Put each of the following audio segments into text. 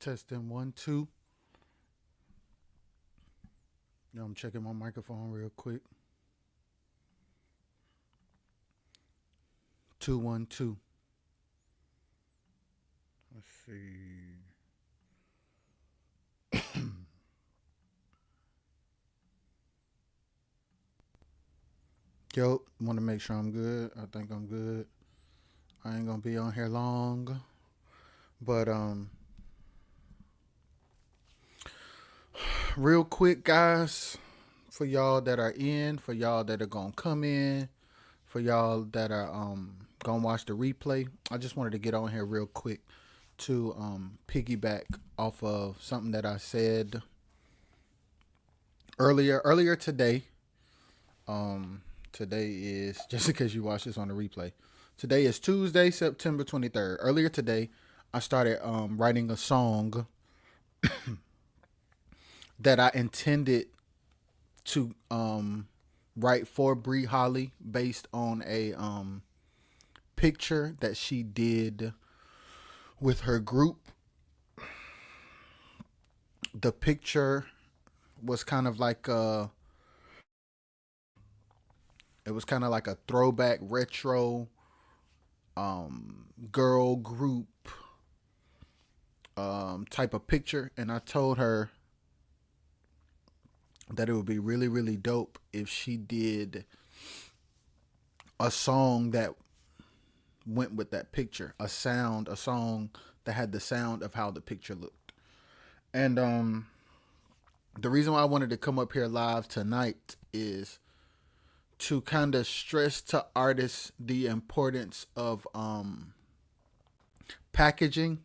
Testing 1 2. I'm checking my microphone real quick. 2 1 2. Let's see. Yo, want to make sure I'm good. I think I'm good. I ain't gonna be on here long, but real quick, guys, for y'all that are in, for y'all that are gonna come in, for y'all that are gonna watch the replay, I just wanted to get on here real quick to piggyback off of something that I said earlier today. Today is just in case you watch this on the replay. Today is Tuesday, September 23rd. Earlier today, I started writing a song that I intended to write for Bree Holly based on a picture that she did with her group. The picture was kind of like it was kind of like a throwback retro girl group type of picture, and I told her that it would be really really dope if she did a song that went with that picture, a song that had the sound of how the picture looked. And the reason why I wanted to come up here live tonight is to kind of stress to artists the importance of packaging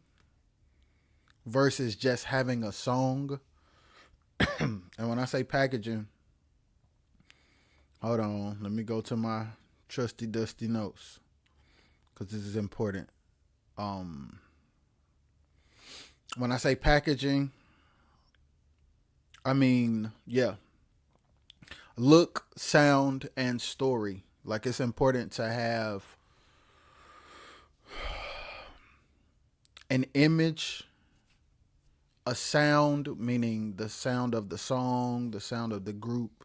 versus just having a song. And when I say packaging, hold on, let me go to my trusty dusty notes because this is important. When I say packaging, I mean, yeah, look, sound, and story. Like, it's important to have an image, a sound, meaning the sound of the song, the sound of the group.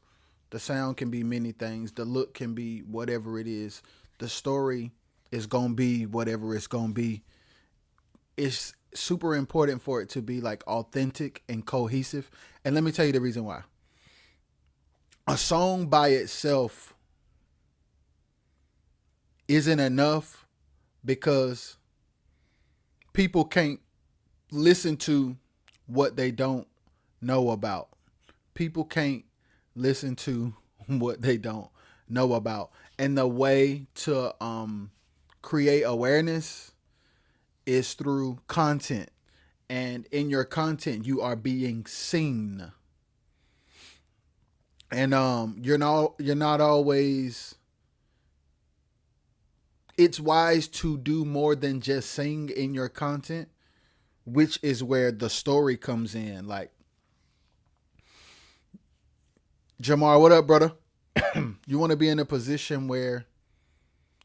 The sound can be many things. The look can be whatever it is. The story is going to be whatever it's going to be. It's super important for it to be like authentic and cohesive. And let me tell you the reason why. A song by itself isn't enough because people can't listen to what they don't know about. People can't listen to what they don't know about. And the way to create awareness is through content. And in your content, you are being seen. And you're not always, it's wise to do more than just sing in your content, which is where the story comes in. Like, Jamar, what up, brother? You want to be in a position where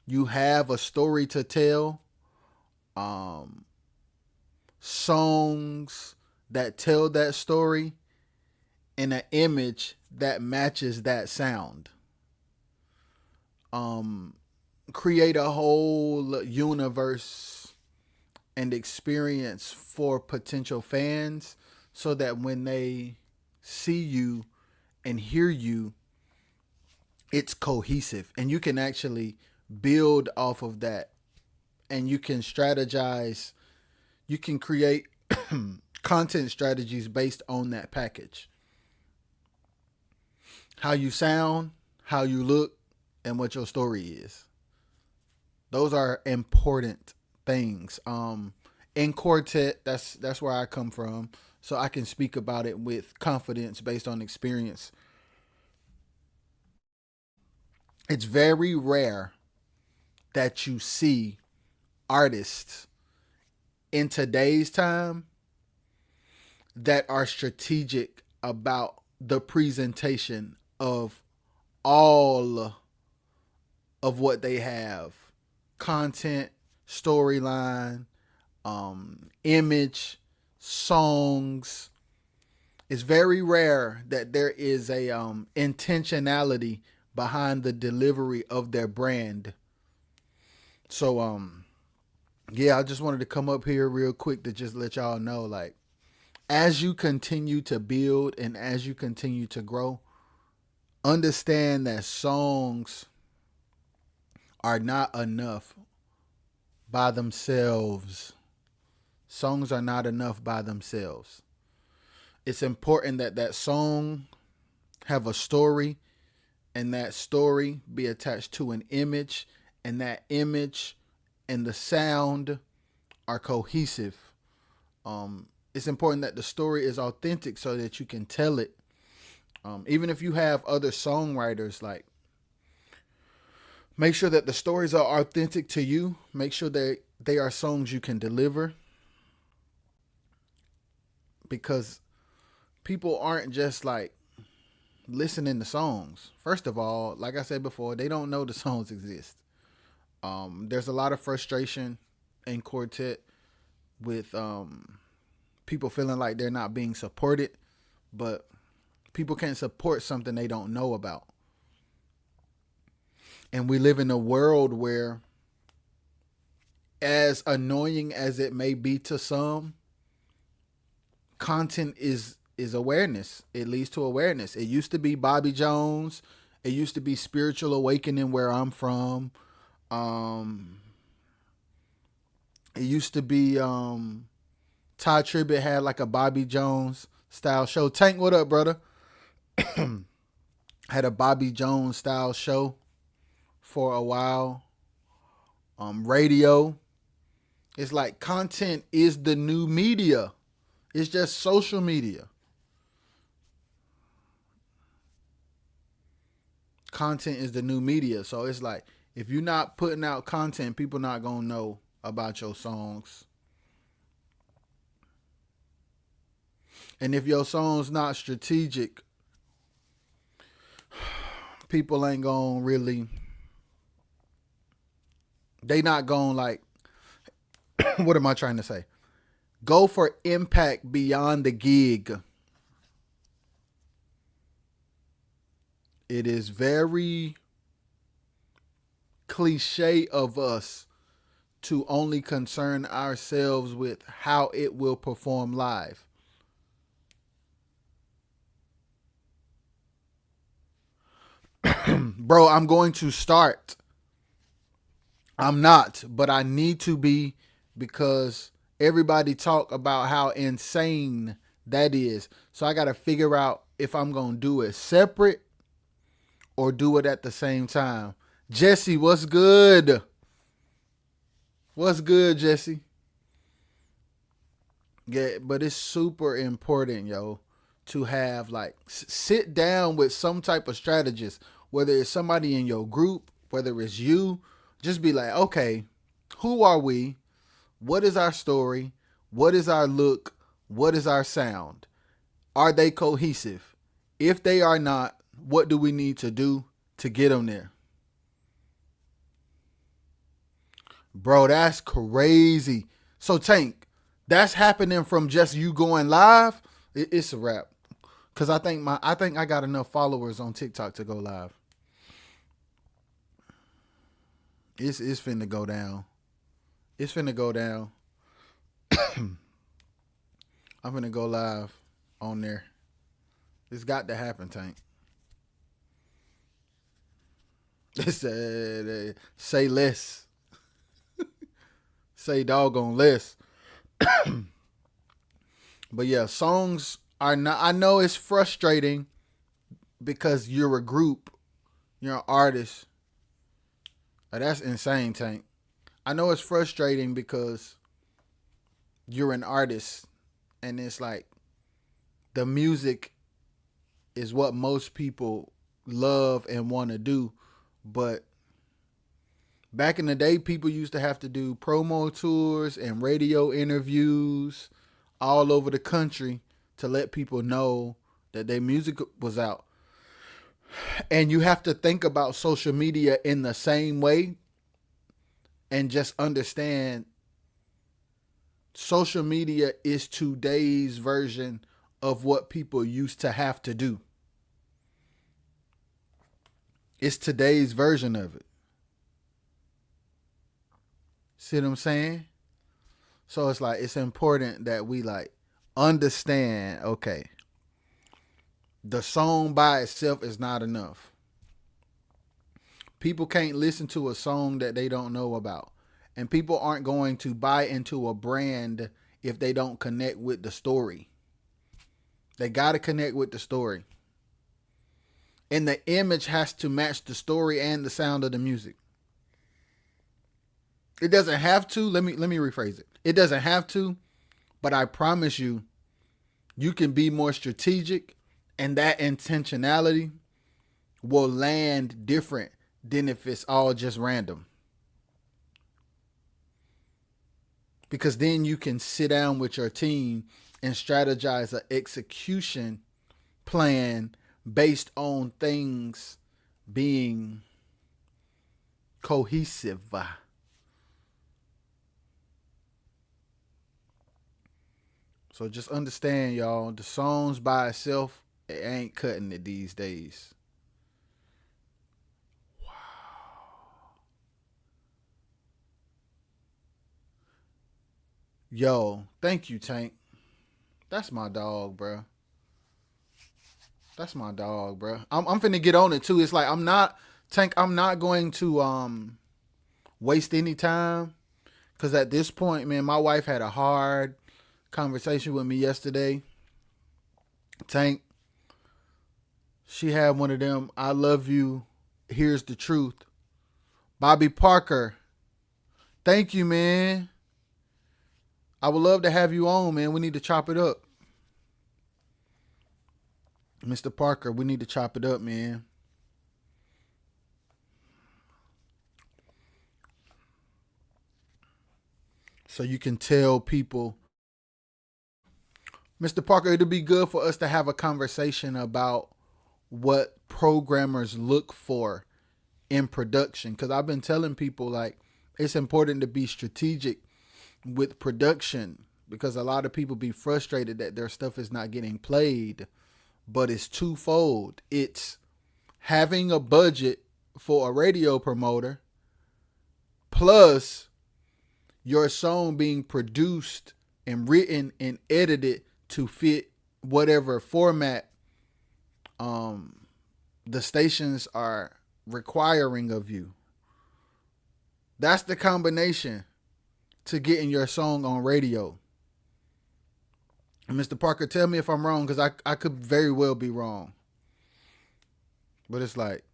you have a story to tell, um, songs that tell that story, and an image that matches that sound. Um, Create a whole universe and experience for potential fans so that when they see you and hear you, it's cohesive and you can actually build off of that, and you can strategize, you can create content strategies based on that package. How you sound, how you look, and what your story is. Those are important things. In quartet, that's where I come from, so I can speak about it with confidence based on experience. It's very rare that you see artists in today's time that are strategic about the presentation of all of what they have: content, storyline, image, songs. It's very rare that there is a intentionality behind the delivery of their brand. So yeah, I just wanted to come up here real quick to just let y'all know, like, as you continue to build and as you continue to grow, understand that songs are not enough by themselves. Songs are not enough by themselves. It's important that that song have a story, and that story be attached to an image, and that image and the sound are cohesive. It's important that the story is authentic so that you can tell it. Even if you have other songwriters, like, make sure that the stories are authentic to you. Make sure that they are songs you can deliver, because people aren't just like listening to songs. First of all, like I said before, they don't know the songs exist. There's a lot of frustration in quartet with people feeling like they're not being supported, but people can't support something they don't know about. And we live in a world where, as annoying as it may be to some, content is awareness. It leads to awareness. It used to be Bobby Jones. It used to be Spiritual Awakening where I'm from. It used to be Ty Tribbett had like a Bobby Jones style show. Tank, what up, brother? Had a Bobby Jones style show for a while. Radio. It's like content is the new media. It's just social media. Content is the new media. So it's like, if you're not putting out content, people not going to know about your songs. And if your song's not strategic, people ain't going to really, they not going to like, what am I trying to say? Go for impact beyond the gig. It is very cliche of us to only concern ourselves with how it will perform live. Bro, I'm going to start. I'm not, but I need to be, because everybody talk about how insane that is. So I got to figure out if I'm going to do it separate or do it at the same time. Jesse, what's good? What's good, Jesse? Yeah, but it's super important, yo, to have like sit down with some type of strategist, whether it's somebody in your group, whether it's you, just be like, okay, who are we? What is our story? What is our look? What is our sound? Are they cohesive? If they are not, what do we need to do to get them there? Bro, that's crazy. So Tank, that's happening from just you going live? It's a wrap. Cause I think I got enough followers on TikTok to go live. It's finna go down. It's finna go down. I'm finna go live on there. It's got to happen, Tank. It said, say less. Say doggone less. But yeah, songs are not, I know it's frustrating because you're a group, you're an artist. That's insane, Tank. I know it's frustrating because you're an artist, and it's like the music is what most people love and want to do. But back in the day, people used to have to do promo tours and radio interviews all over the country to let people know that their music was out. And you have to think about social media in the same way, and just understand Social media is today's version of what people used to have to do. It's today's version of it. See what I'm saying? So it's like it's important that we like understand, okay, the song by itself is not enough. People can't listen to a song that they don't know about. And people aren't going to buy into a brand if they don't connect with the story. They got to connect with the story. And the image has to match the story and the sound of the music. It doesn't have to. Let me rephrase it. It doesn't have to, but I promise you, you can be more strategic, and that intentionality will land different than if it's all just random. Because then you can sit down with your team and strategize an execution plan based on things being cohesive. So just understand, y'all, the songs by itself, it ain't cutting it these days. Yo, thank you, Tank. That's my dog, bro. That's my dog, bro. I'm finna get on it too. It's like I'm not Tank. I'm not going to waste any time because at this point, man, my wife had a hard conversation with me yesterday. Tank, she had one of them. I love you. Here's the truth. Bobby Parker, thank you, man. I would love to have you on, man. We need to chop it up. Mr. Parker, we need to chop it up, man. So you can tell people, Mr. Parker, it'll be good for us to have a conversation about what programmers look for in production. Because I've been telling people, like, it's important to be strategic with production because a lot of people be frustrated that their stuff is not getting played. But it's twofold. It's having a budget for a radio promoter plus your song being produced and written and edited to fit whatever format the stations are requiring of you. That's the combination to getting your song on radio. And Mr. Parker, tell me if I'm wrong because I could very well be wrong. But it's like,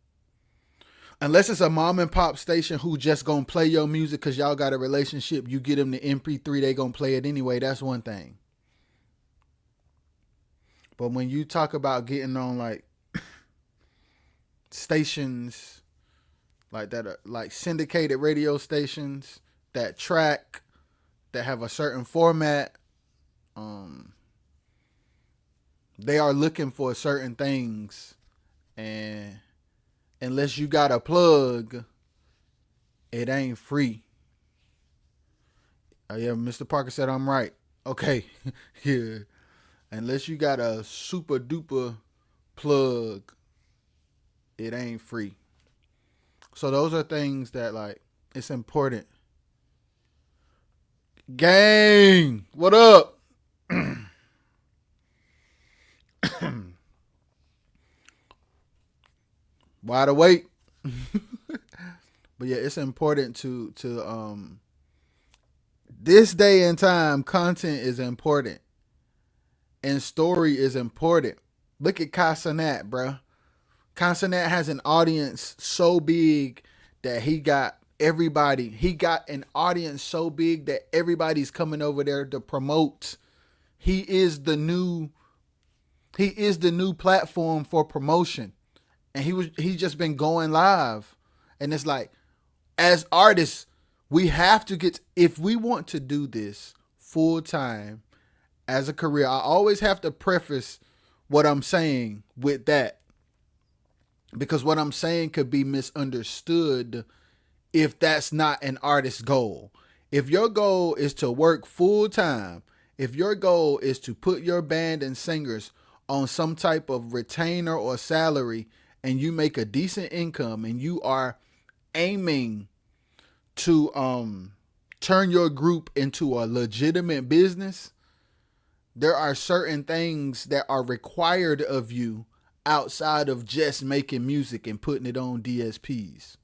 unless it's a mom and pop station who just gonna play your music because y'all got a relationship, you get them the MP3, they gonna play it anyway. That's one thing. But when you talk about getting on like stations like that, are like syndicated radio stations that track, that have a certain format, they are looking for certain things, and unless you got a plug, it ain't free. Oh yeah, Mr. Parker said I'm right. Okay, yeah. Unless you got a super duper plug, it ain't free. So those are things that like it's important. Gang, what up? Wide awake. But yeah, it's important to this day and time, content is important. And story is important. Look at Casanat, bro. Casanat has an audience so big that he got everybody. He got an audience so big that everybody's coming over there to promote. He is the new platform for promotion. And he's just been going live. And it's like, as artists, we have to get, if we want to do this full time as a career, I always have to preface what I'm saying with that. Because what I'm saying could be misunderstood if that's not an artist's goal. If your goal is to work full time, if your goal is to put your band and singers on some type of retainer or salary, and you make a decent income, and you are aiming to turn your group into a legitimate business, there are certain things that are required of you outside of just making music and putting it on DSPs.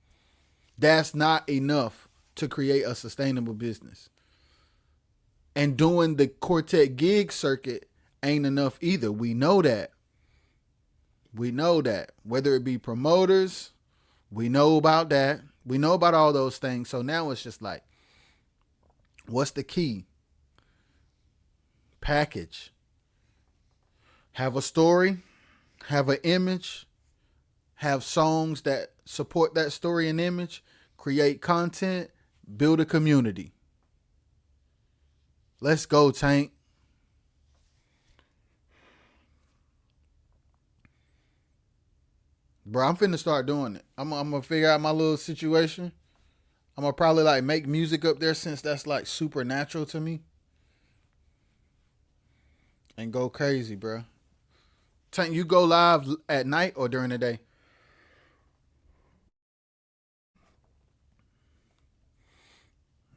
That's not enough to create a sustainable business. And doing the quartet gig circuit ain't enough either. We know that. We know that. Whether it be promoters, we know about that. We know about all those things. So now it's just like, what's the key? Package. Have a story, have an image, have songs that support that story and image, create content, build a community. Let's go, Tank. Bro, I'm finna start doing it. I'm gonna figure out my little situation. I'm gonna probably like make music up there, since that's like supernatural to me, and go crazy, bro. Tank, you go live at night or during the day?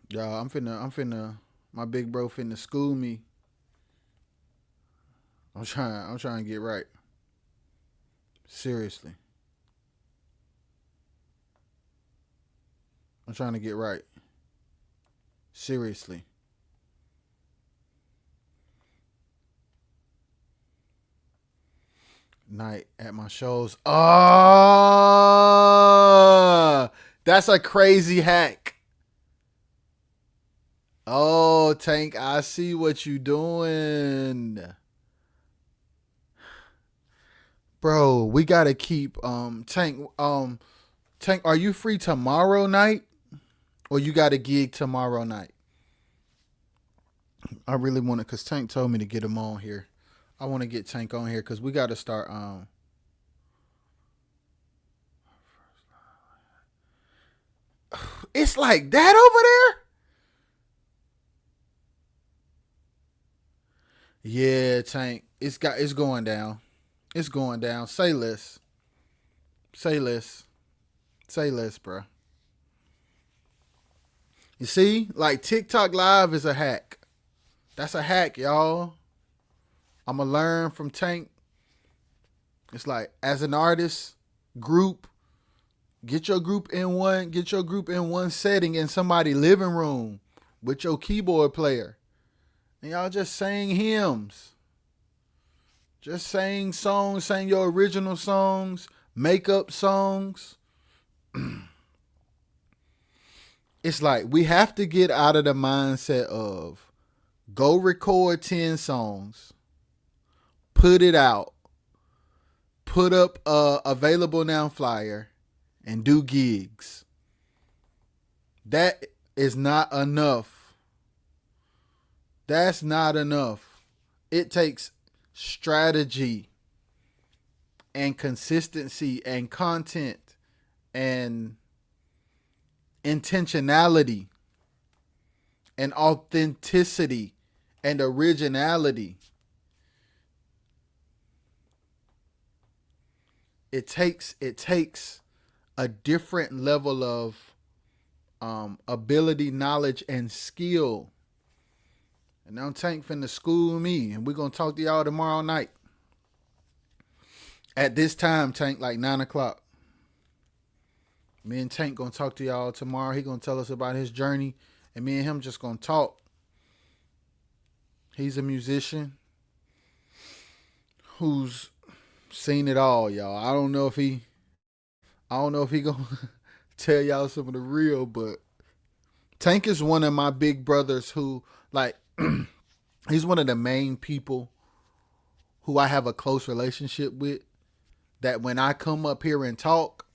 Y'all, my big bro finna school me. I'm trying to get right. Seriously. I'm trying to get right. Seriously. Night at my shows. Oh, that's a crazy hack. Oh, Tank, I see what you doing. Bro, we gotta keep Tank, are you free tomorrow night? Or you got a gig tomorrow night? I really want to, cause Tank told me to get him on here. I want to get Tank on here because we got to start. It's like that over there. Yeah, Tank. It's going down. It's going down. Say less. Say less. Say less, bro. You see, like TikTok Live is a hack. That's a hack, y'all. I'ma learn from Tank. It's like, as an artist, group, get your group in one setting in somebody's living room with your keyboard player. And y'all just sang hymns. Just sang songs, sang your original songs, make up songs. It's like, we have to get out of the mindset of go record 10 songs, put it out, put up a available now flyer, and do gigs. That is not enough. That's not enough. It takes strategy and consistency and content and intentionality and authenticity and originality. It takes a different level of ability, knowledge, and skill. And now Tank finna school me, and we're gonna talk to y'all tomorrow night at this time, Tank, like 9 o'clock. Me and Tank gonna talk to y'all tomorrow. He gonna tell us about his journey, and me and him just gonna talk. He's a musician who's seen it all, y'all. I don't know if he gonna tell y'all some of the real, but Tank is one of my big brothers who, like, he's one of the main people who I have a close relationship with. That when I come up here and talk,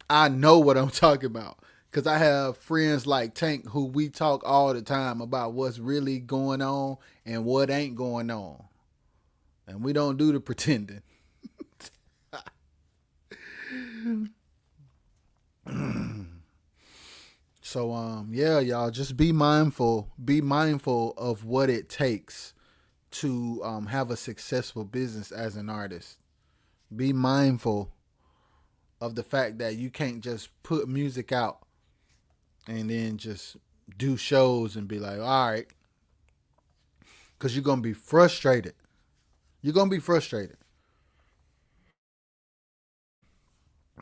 I know what I'm talking about. Because I have friends like Tank who we talk all the time about what's really going on and what ain't going on. And we don't do the pretending. So yeah, y'all just be mindful. Be mindful of what it takes to have a successful business as an artist. Be mindful of the fact that you can't just put music out and then just do shows and be like, all right, because you're gonna be frustrated. You're gonna be frustrated.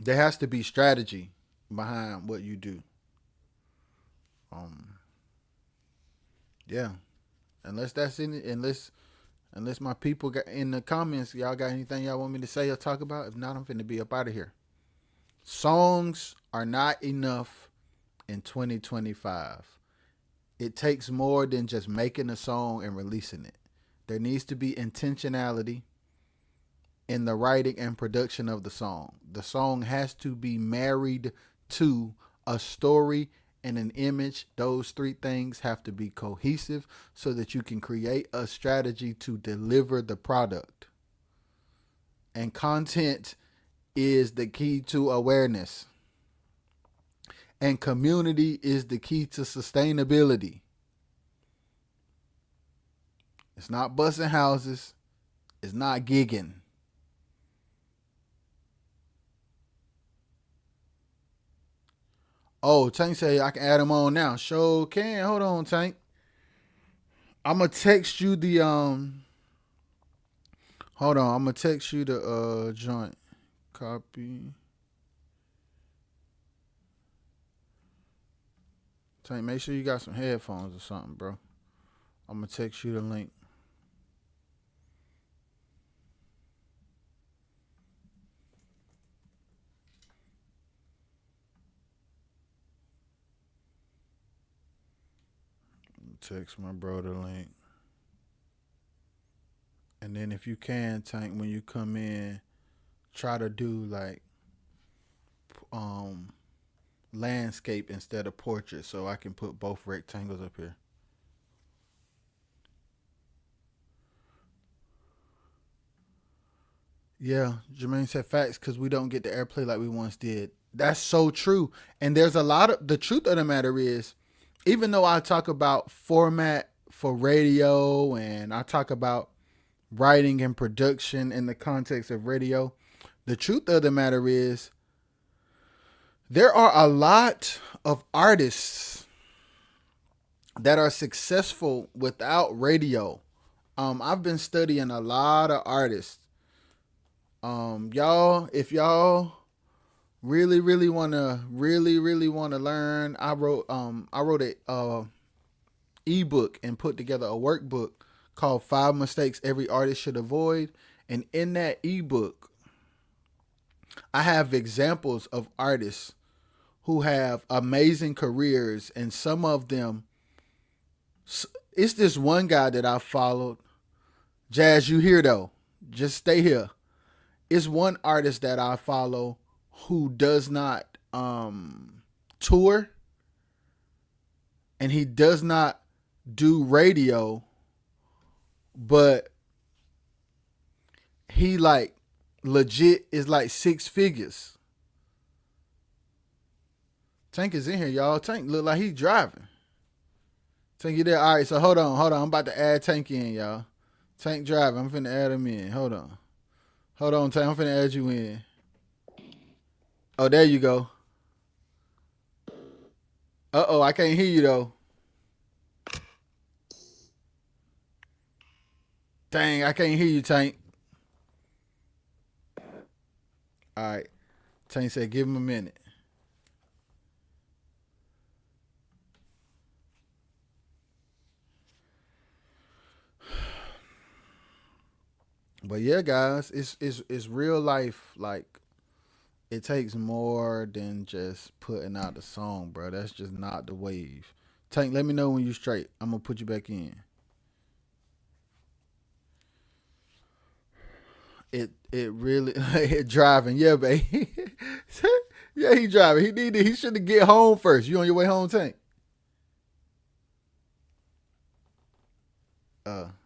There has to be strategy behind what you do. Um, yeah. Unless that's in it, unless my people got in the comments, y'all got anything y'all want me to say or talk about? If not, I'm finna be up out of here. Songs are not enough in 2025. It takes more than just making a song and releasing it. There needs to be intentionality in the writing and production of the song. The song has to be married to a story and an image. Those three things have to be cohesive so that you can create a strategy to deliver the product. And content is the key to awareness. And community is the key to sustainability. It's not busting houses. It's not gigging. Oh, Tank say I can add him on now. Sure can. Hold on, Tank. I'm gonna text you the Hold on. I'm gonna text you the joint. Copy. Tank, make sure you got some headphones or something, bro. I'm gonna text you the link. Text my bro the link. And then if you can, Tank, when you come in, try to do like um landscape instead of portrait so I can put both rectangles up here. Yeah, Jermaine said facts because we don't get the airplay like we once did. That's so true. And there's a lot of the truth of the matter is, even though I talk about format for radio and I talk about writing and production in the context of radio, the truth of the matter is there are a lot of artists that are successful without radio. I've been studying a lot of artists. Y'all, if y'all really wanna learn, I wrote a ebook and put together a workbook called Five Mistakes Every Artist Should Avoid. And in that ebook, I have examples of artists who have amazing careers, and some of them. It's this one guy that I followed. Jazz, you here though? Just stay here. It's one artist that I follow who does not tour and he does not do radio, but he like legit is like six figures. Tank is in here, y'all. Tank look like he driving. Tank, you there? All right, so hold on. I'm about to add Tank in, y'all. Tank driving. I'm finna add him in. Hold on, Tank. I'm finna add you in. Oh, there you go. Oh, I can't hear you though. Dang, I can't hear you, Tank. All right. Tank said, give him a minute. But yeah, guys, it's real life. Like it takes more than just putting out a song, bro. That's just not the wave. Tank, let me know when you straight. I'm gonna put you back in. It really it driving, yeah, baby. Yeah, he driving. He should have get home first. You on your way home, Tank?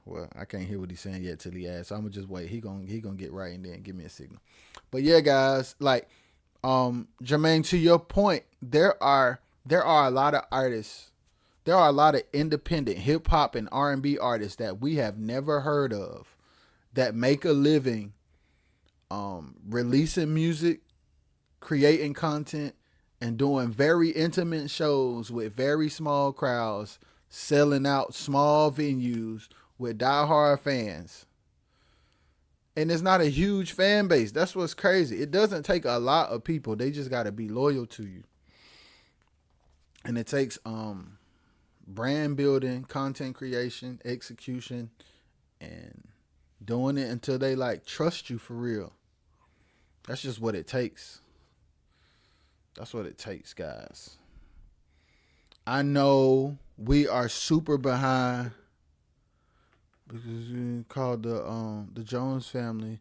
Well, I can't hear what he's saying yet till he asks. So I'm gonna just wait. He gonna get right and then give me a signal. But yeah, guys, like Jermaine, to your point, there are a lot of artists. There are a lot of independent hip hop and R&B artists that we have never heard of that make a living releasing music, creating content, and doing very intimate shows with very small crowds, selling out small venues with diehard fans. And it's not a huge fan base. That's what's crazy. It doesn't take a lot of people. They just got to be loyal to you. And it takes brand building, content creation, execution, and doing it until they like trust you for real. That's just what it takes. That's what it takes, guys. I know we are super behind because we called the Jones family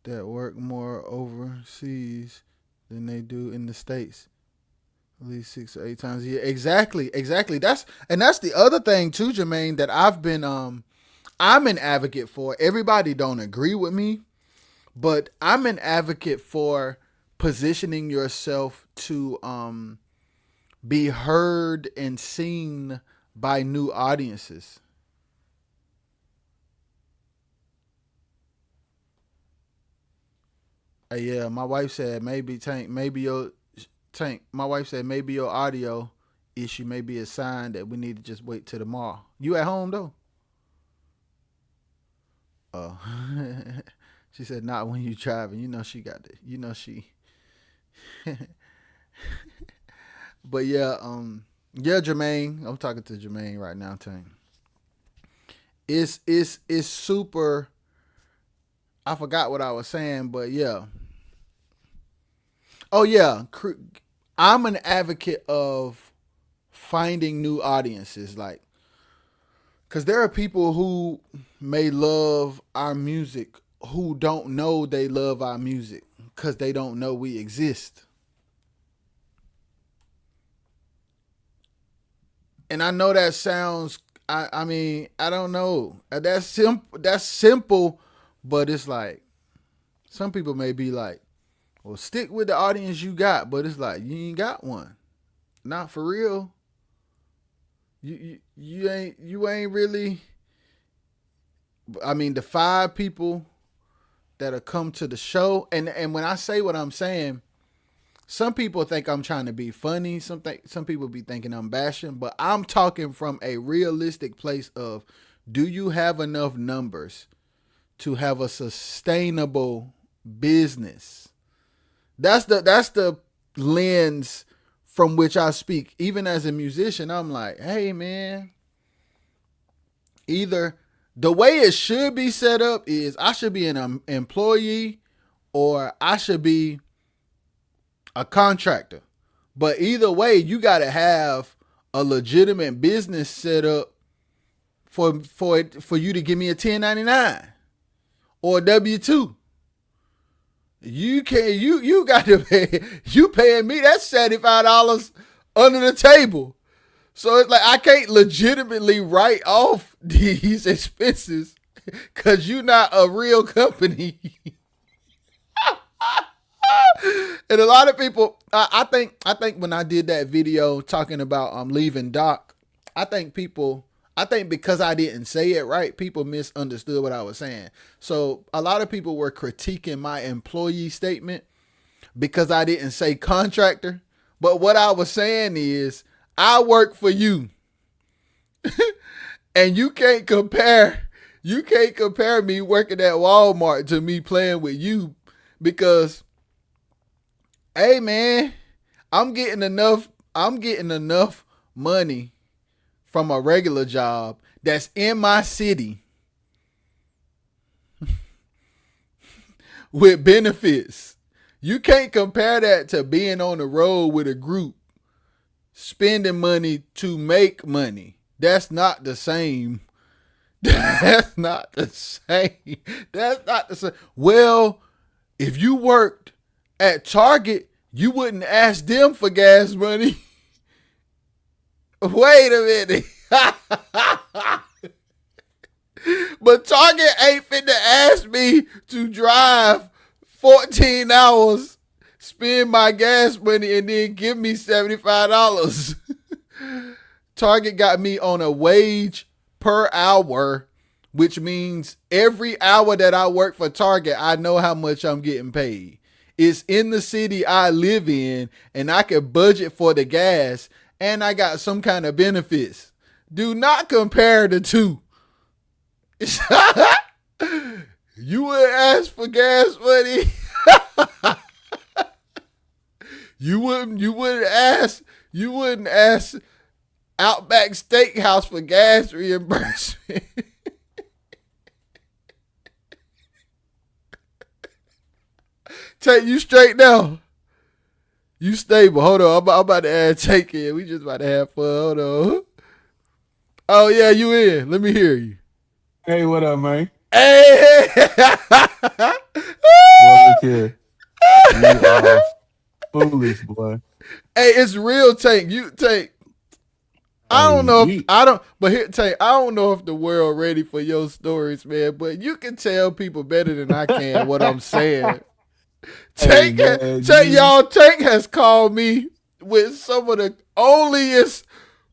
that work more overseas than they do in the states. At least 6 or 8 times a year. Exactly, exactly. That's the other thing too, Jermaine, that I'm an advocate for. Everybody don't agree with me, but I'm an advocate for positioning yourself to be heard and seen by new audiences. Yeah, my wife said maybe Tank. My wife said maybe your audio issue may be a sign that we need to just wait till tomorrow. You at home though? Oh, she said not when you driving. You know she got it. You know she. But yeah, yeah, Jermaine. I'm talking to Jermaine right now, Tank. It's super. I forgot what I was saying, but yeah. Oh yeah, I'm an advocate of finding new audiences, like, because there are people who may love our music who don't know they love our music because they don't know we exist. And I know that sounds. I mean, I don't know. That's simple. That's simple, but it's like some people may be like, "Well, stick with the audience you got," but it's like you ain't got one. Not for real. You ain't really. I mean, the 5 people that'll come to the show, and when I say what I'm saying, some people think I'm trying to be funny. Some people be thinking I'm bashing, but I'm talking from a realistic place of, do you have enough numbers to have a sustainable business? That's the lens from which I speak. Even as a musician, I'm like, hey man, either the way it should be set up is I should be an employee or I should be a contractor. But either way, you got to have a legitimate business set up for you to give me a 1099 or a W-2. You can you got to pay, you paying me that's $75 under the table. So it's like I can't legitimately write off these expenses because you're not a real company. And a lot of people, I think when I did that video talking about leaving Doc, I think because I didn't say it right, people misunderstood what I was saying. So a lot of people were critiquing my employee statement because I didn't say contractor. But what I was saying is I work for you. And you can't compare me working at Walmart to me playing with you because hey man, I'm getting enough money from a regular job that's in my city with benefits. You can't compare that to being on the road with a group spending money to make money. That's not the same. That's not the same. That's not the same. Well, if you worked at Target, you wouldn't ask them for gas money. Wait a minute. But Target ain't finna ask me to drive 14 hours spend my gas money and then give me $75. Target got me on a wage per hour, which means every hour that I work for Target, I know how much I'm getting paid. It's in the city I live in, and I can budget for the gas, and I got some kind of benefits. Do not compare the two. You would ask for gas money. You wouldn't ask Outback Steakhouse for gas reimbursement. Take you straight now. You stable. Hold on. I'm about to add take in. We just about to have fun. Hold on. Oh yeah, you in. Let me hear you. Hey, what up, man? Hey. Boy, look here. You are foolish, boy. Hey, it's real Tank. You Tank. I Hey, don't know if you. I don't, but here, Tank, I don't know if the world ready for your stories, man. But you can tell people better than I can what I'm saying. Hey, Tank, man, Tank, you. y'all, Tank has called me with some of the onlyest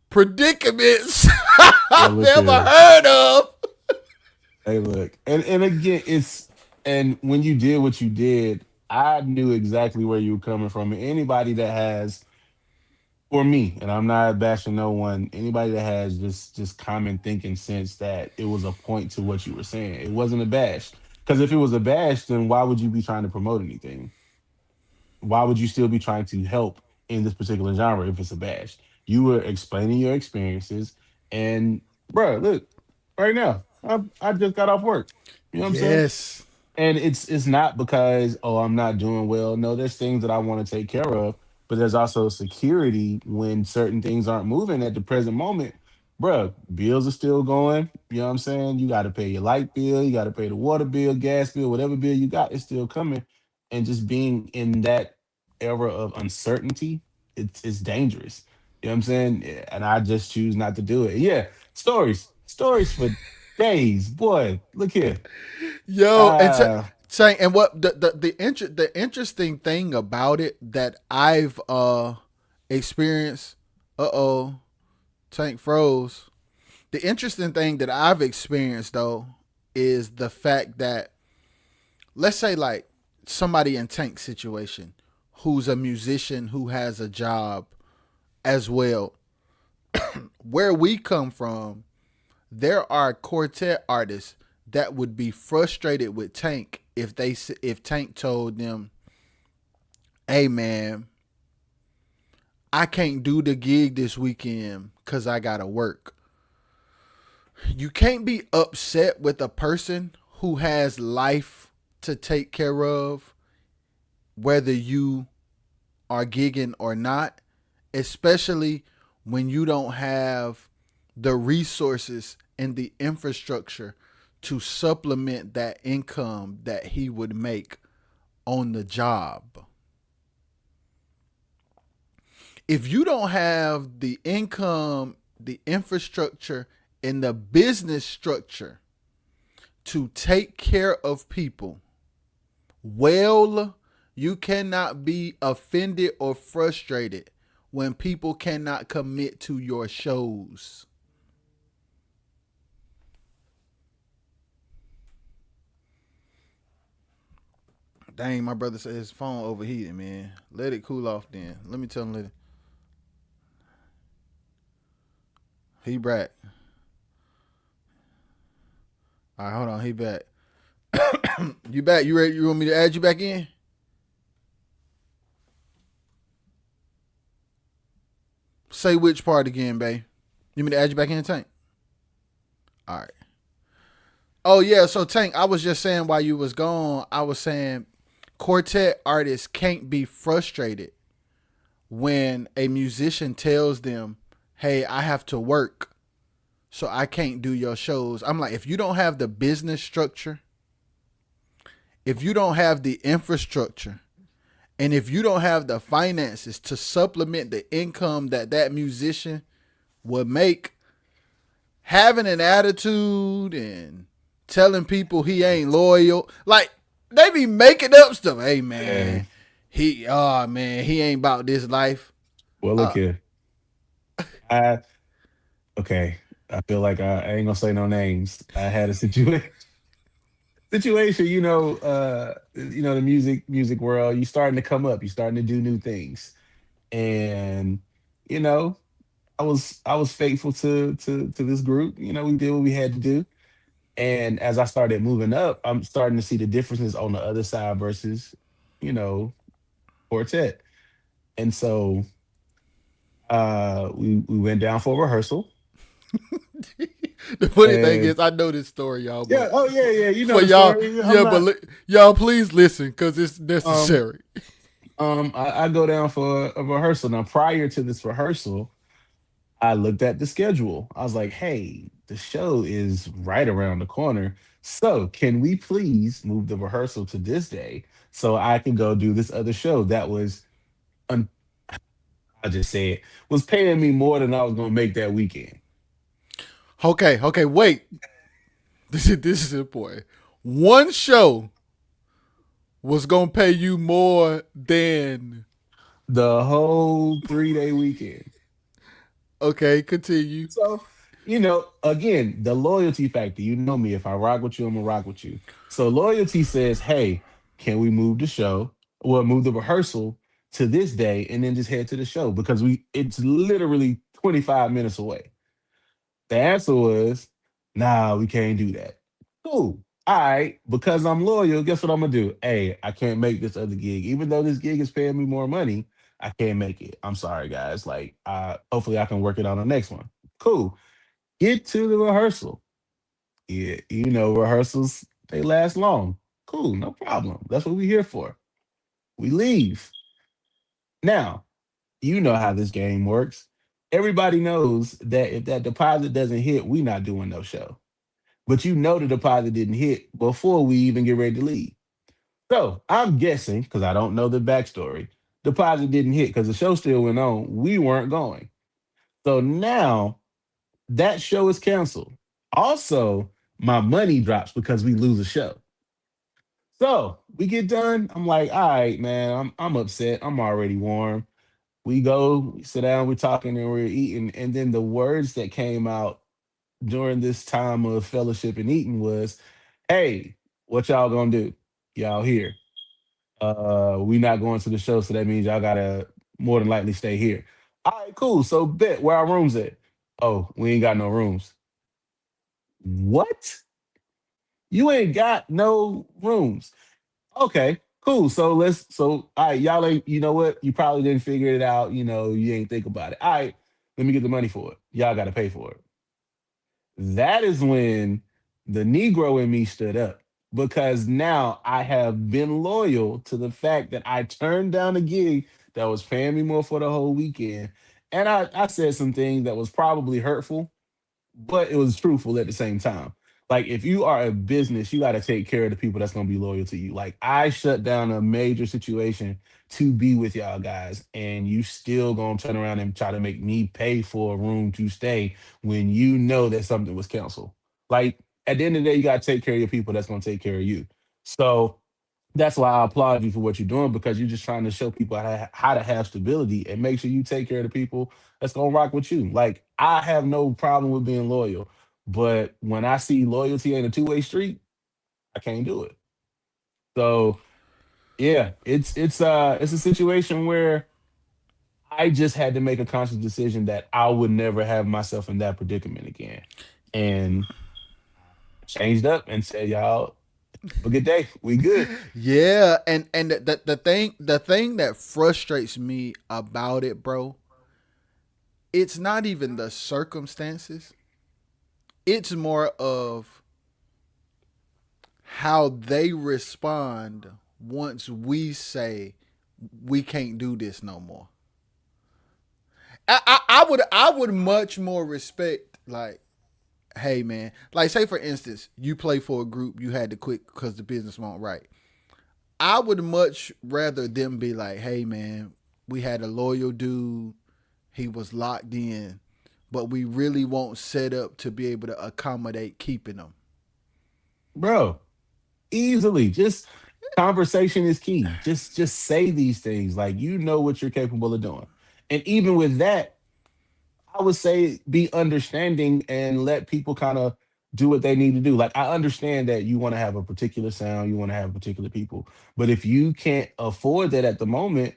predicaments Boy, I've look ever here. heard of. Hey, look. And again, and when you did what you did, I knew exactly where you were coming from. And anybody that has, for me, and I'm not bashing no one, anybody that has just common thinking sense that it was a point to what you were saying. It wasn't a bash. Because if it was a bash, then why would you be trying to promote anything? Why would you still be trying to help in this particular genre if it's a bash? You were explaining your experiences, and bro, look, right now, I just got off work. You know what I'm saying? Yes. And it's not because, oh, I'm not doing well. No, there's things that I want to take care of, but there's also security when certain things aren't moving at the present moment. Bruh, bills are still going. You know what I'm saying? You got to pay your light bill, you got to pay the water bill, gas bill, whatever bill you got is still coming. And just being in that era of uncertainty, it's dangerous. You know what I'm saying? Yeah, and I just choose not to do it. Yeah, stories for days. Boy, look here. Yo, and Ah, Tank, and what the interesting thing about it that I've experienced. Uh-oh, Tank froze. The interesting thing that I've experienced though is the fact that, let's say, like somebody in Tank's situation who's a musician who has a job as well. Where we come from, there are quartet artists that would be frustrated with Tank if Tank told them, "Hey man, I can't do the gig this weekend cuz I got to work." You can't be upset with a person who has life to take care of, whether you are gigging or not, especially when you don't have the resources and the infrastructure to supplement that income that he would make on the job. If you don't have the income, the infrastructure, and the business structure to take care of people well, you cannot be offended or frustrated when people cannot commit to your shows. Dang, my brother said his phone overheated, man. Let it cool off then. Let me tell him, let it. He back. All right, hold on. He back. You back? You ready? You want me to add you back in? Say which part again, babe? You want me to add you back in, Tank? All right. Oh yeah, so Tank, I was just saying while you was gone, I was saying quartet artists can't be frustrated when a musician tells them, "Hey, I have to work, so I can't do your shows." I'm like, if you don't have the business structure, if you don't have the infrastructure, and if you don't have the finances to supplement the income that that musician would make, having an attitude and telling people he ain't loyal, like they be making up stuff. Hey hey, man, man, he ain't about this life. Well, look Uh, here. I okay. I feel like I ain't gonna say no names. I had a situation, the music world, you starting to come up, you starting to do new things. And you know, I was faithful to this group. We did what we had to do. And as I started moving up, I'm starting to see the differences on the other side versus, you know, quartet. And so we went down for rehearsal. the funny thing And is, I know this story, y'all, yeah, but oh yeah, yeah, you know for the y'all, story. I'm yeah, but not y'all please listen because it's um necessary. I go down for a rehearsal. Now prior to this rehearsal, I looked at the schedule. I was like, hey, the show is right around the corner. So can we please move the rehearsal to this day so I can go do this other show that was un- I just say it was paying me more than I was gonna make that weekend. Okay, wait. This is important. One show was gonna pay you more than. The whole 3 day weekend. Okay, continue. So, again, the loyalty factor. You know me. If I rock with you, I'm gonna rock with you. So loyalty says, hey, can we move the show? Well, move the rehearsal to this day and then just head to the show because it's literally 25 minutes away. The answer was, nah, we can't do that. Cool. All right, because I'm loyal, guess what I'm gonna do? Hey, I can't make this other gig. Even though this gig is paying me more money, I can't make it. I'm sorry, guys. Like, hopefully I can work it on the next one. Cool. Get to the rehearsal. Yeah, rehearsals, they last long. Cool, no problem. That's what we're here for. We leave. Now, you know how this game works. Everybody knows that if that deposit doesn't hit, we not doing no show. But the deposit didn't hit before we even get ready to leave. So I'm guessing, because I don't know the backstory, deposit didn't hit because the show still went on. We weren't going. So now that show is canceled. Also, my money drops because we lose a show. So we get done. I'm like, all right, man, I'm upset. I'm already warm. We go, we sit down, we're talking and we're eating. And then the words that came out during this time of fellowship and eating was, hey, what y'all gonna do? Y'all here. We not going to the show, so that means y'all gotta more than likely stay here. All right, cool. So bet where our rooms at? Oh, we ain't got no rooms. What? You ain't got no rooms. Okay, cool. So all right, y'all ain't, you know what? You probably didn't figure it out, you ain't think about it. All right, let me get the money for it. Y'all gotta pay for it. That is when the Negro in me stood up because now I have been loyal to the fact that I turned down a gig that was paying me more for the whole weekend. And I said some things that was probably hurtful, but it was truthful at the same time. Like if you are a business, you got to take care of the people that's going to be loyal to you. Like I shut down a major situation to be with y'all guys, and you still gonna turn around and try to make me pay for a room to stay when you know that something was canceled. Like at the end of the day, you got to take care of your people that's going to take care of you. So that's why I applaud you for what you're doing because you're just trying to show people how to have stability and make sure you take care of the people that's gonna rock with you. Like I have no problem with being loyal, but when I see loyalty ain't a two-way street, I can't do it. So yeah, it's a situation where I just had to make a conscious decision that I would never have myself in that predicament again, and changed up and said, "Y'all have a good day. We good." Yeah, and the thing that frustrates me about it, bro, it's not even the circumstances. It's more of how they respond once we say we can't do this no more. I would much more respect, like, hey man, like, say for instance you play for a group, you had to quit because the business won't right. I would much rather them be like, hey man, we had a loyal dude, he was locked in, but we really won't set up to be able to accommodate keeping him. Bro, easily. Just Conversation is key. Just say these things. Like, you know what you're capable of doing. And even with that, I would say be understanding and let people kind of do what they need to do. Like, I understand that you want to have a particular sound, you want to have particular people, but if you can't afford that at the moment,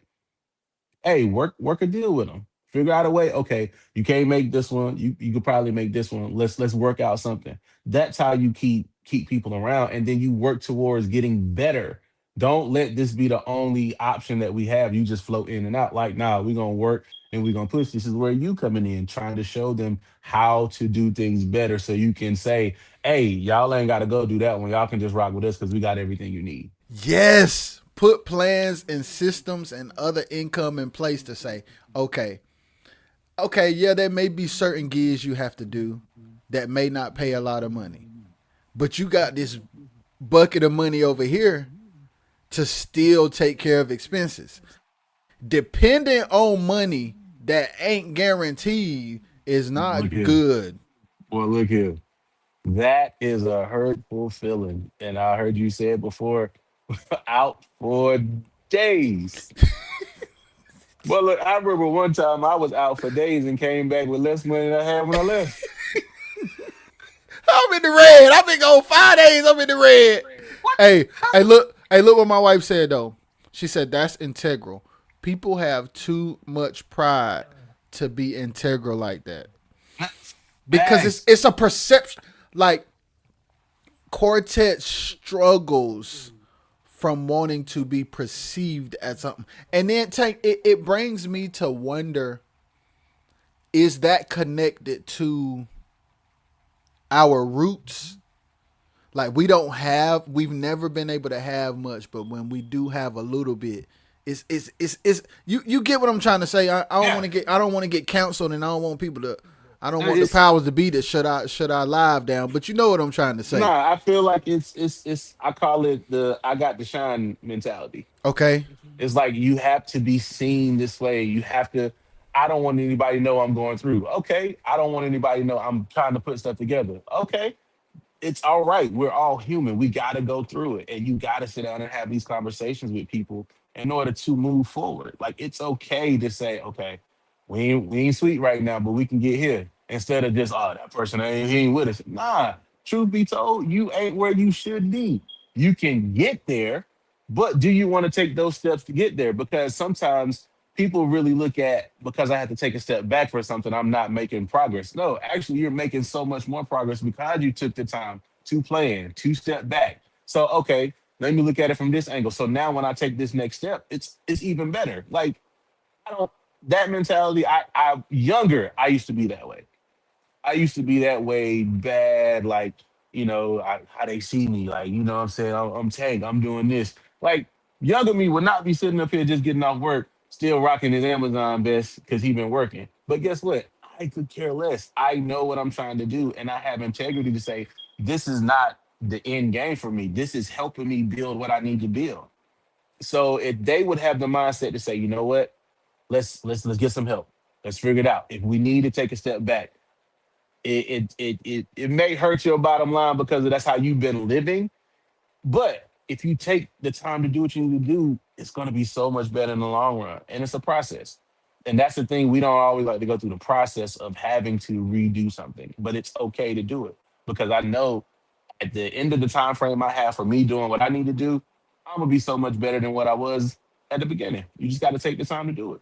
hey, work a deal with them. Figure out a way. Okay, you can't make this one. You could probably make this one. Let's work out something. That's how you keep people around, and then you work towards getting better. Don't let this be the only option that we have. You just float in and out. Like, nah, we're gonna work and we're gonna push. This is where you coming in, trying to show them how to do things better, so you can say, hey, y'all ain't got to go do that one. Y'all can just rock with us because we got everything you need. Yes. Put plans and systems and other income in place to say, okay, yeah, there may be certain gigs you have to do that may not pay a lot of money, but you got this bucket of money over here to still take care of expenses. Depending on money that ain't guaranteed is Look not here, good. boy. Look here. That is a hurtful feeling. And I heard you say it before, out for days. Well, look, I remember one time I was out for days and came back with less money than I had when I left. I'm in the red. I've been gone 5 days. I'm in the red. Look what my wife said though. She said that's integral. People have too much pride to be integral like that because it's Facts. it's a perception. Like Quartet struggles from wanting to be perceived as something, and then it brings me to wonder: is that connected to our roots? Like we've never been able to have much, but when we do have a little bit, it's you get what I'm trying to say. I don't Yeah. want to get counseled, and I don't want people to, I don't want the It's powers to be to shut our live down. But you know what I'm trying to say. Nah, I feel like it's I call it the I got to shine mentality. Okay. It's like you have to be seen this way. You have to. I don't want anybody to know I'm going through. Okay. I don't want anybody to know I'm trying to put stuff together. Okay. It's all right. We're all human. We got to go through it. And you got to sit down and have these conversations with people in order to move forward. Like, it's okay to say, okay, we ain't sweet right now, but we can get here. Instead of just, oh, that person ain't, he ain't with us. Nah, truth be told, you ain't where you should be. You can get there, but do you want to take those steps to get there? Because sometimes people really look at, because I had to take a step back for something, I'm not making progress. No, actually, you're making so much more progress because you took the time to plan, to step back. So, okay, let me look at it from this angle. So now when I take this next step, it's even better. Like, I don't that mentality, I younger, I used to be that way. I used to be that way bad, like, how they see me, like, what I'm saying, I'm Tank, I'm doing this. Like, younger me would not be sitting up here just getting off work, still rocking his Amazon vest because he been working. But guess what? I could care less. I know what I'm trying to do, and I have integrity to say, this is not the end game for me. This is helping me build what I need to build. So if they would have the mindset to say, you know what, let's get some help. Let's figure it out. If we need to take a step back, it may hurt your bottom line because that's how you've been living. But if you take the time to do what you need to do, it's going to be so much better in the long run. And it's a process. And that's the thing. We don't always like to go through the process of having to redo something, but it's okay to do it because I know at the end of the time frame I have for me doing what I need to do, I'm gonna be so much better than what I was at the beginning. You just got to take the time to do it.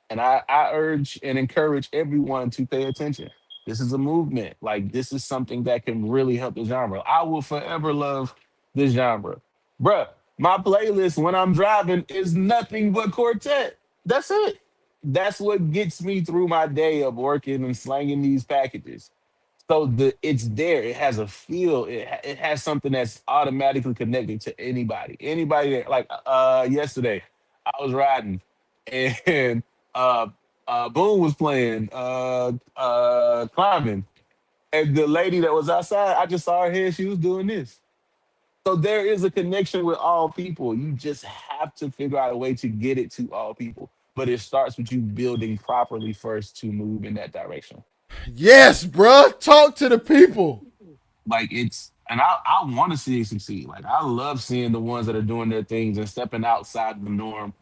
And I urge and encourage everyone to pay attention. This is a movement. Like, this is something that can really help the genre. I will forever love this genre. Bruh, my playlist when I'm driving is nothing but quartet. That's it. That's what gets me through my day of working and slanging these packages. So it's there. It has a feel. It has something that's automatically connected to anybody. Anybody that, like, yesterday, I was riding and uh Boone was playing climbing, and the lady that was outside, I just saw her head. She was doing this. So there is a connection with all people. You just have to figure out a way to get it to all people. But it starts with you building properly first to move in that direction. Yes, bruh. Talk to the people. Like, it's and I want to see it succeed. Like I love seeing the ones that are doing their things and stepping outside the norm,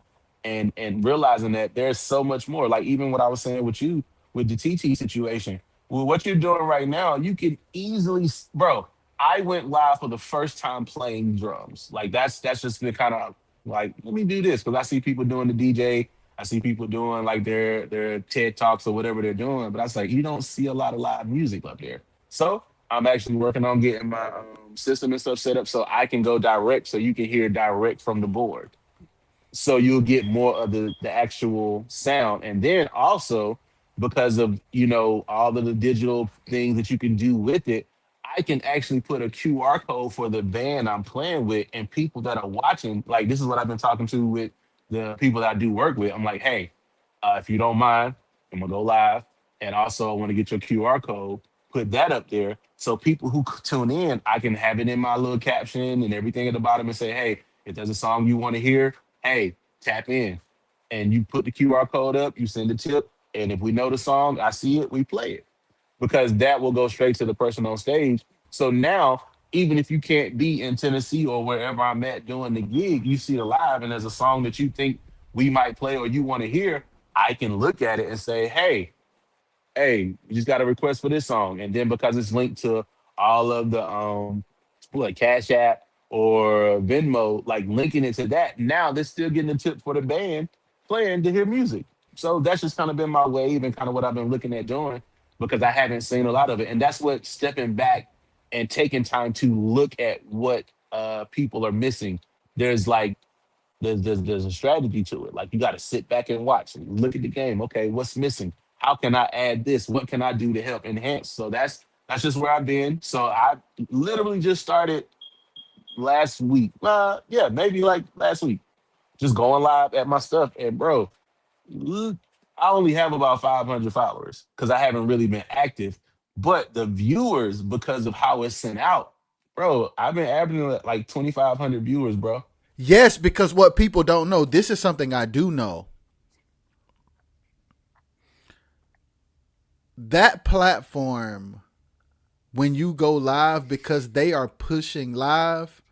and realizing that there's so much more. Like even what I was saying with you with the TT situation, well, what you're doing right now, you can easily, bro. I went live for the first time playing drums. Like that's just the kind of like let me do this because I see people doing the DJ. I see people doing like their TED talks or whatever they're doing, but I was like, you don't see a lot of live music up there. So I'm actually working on getting my system and stuff set up so I can go direct, so you can hear direct from the board, so you'll get more of the actual sound. And then also because of all of the digital things that you can do with it, I can actually put a QR code for the band I'm playing with, and people that are watching, like this is what I've been talking to with the people that I do work with. I'm like, hey, if you don't mind, I'm gonna go live, and also I want to get your QR code, put that up there, so people who tune in, I can have it in my little caption and everything at the bottom, and say, hey, if there's a song you want to hear, hey, tap in, and you put the QR code up, you send a tip, and if we know the song, I see it, we play it, because that will go straight to the person on stage. So now, even if you can't be in Tennessee or wherever I'm at doing the gig, you see the live, and there's a song that you think we might play or you want to hear, I can look at it and say, hey, you just got a request for this song. And then because it's linked to all of the what Cash App or Venmo, like linking it to that, now they're still getting a tip for the band playing to hear music. So that's just kind of been my wave and kind of what I've been looking at doing, because I haven't seen a lot of it. And that's what stepping back and taking time to look at what people are missing. There's like there's a strategy to it. Like you got to sit back and watch and look at the game. Okay, what's missing? How can I add this? What can I do to help enhance? So that's just where I've been. So I literally just started last week. Yeah, maybe like last week. Just going live at my stuff, and bro, look, I only have about 500 followers because I haven't really been active. But the viewers, because of how it's sent out, bro, I've been averaging like 2,500 viewers, bro. Yes, because what people don't know, this is something I do know. That platform, when you go live, because they are pushing live,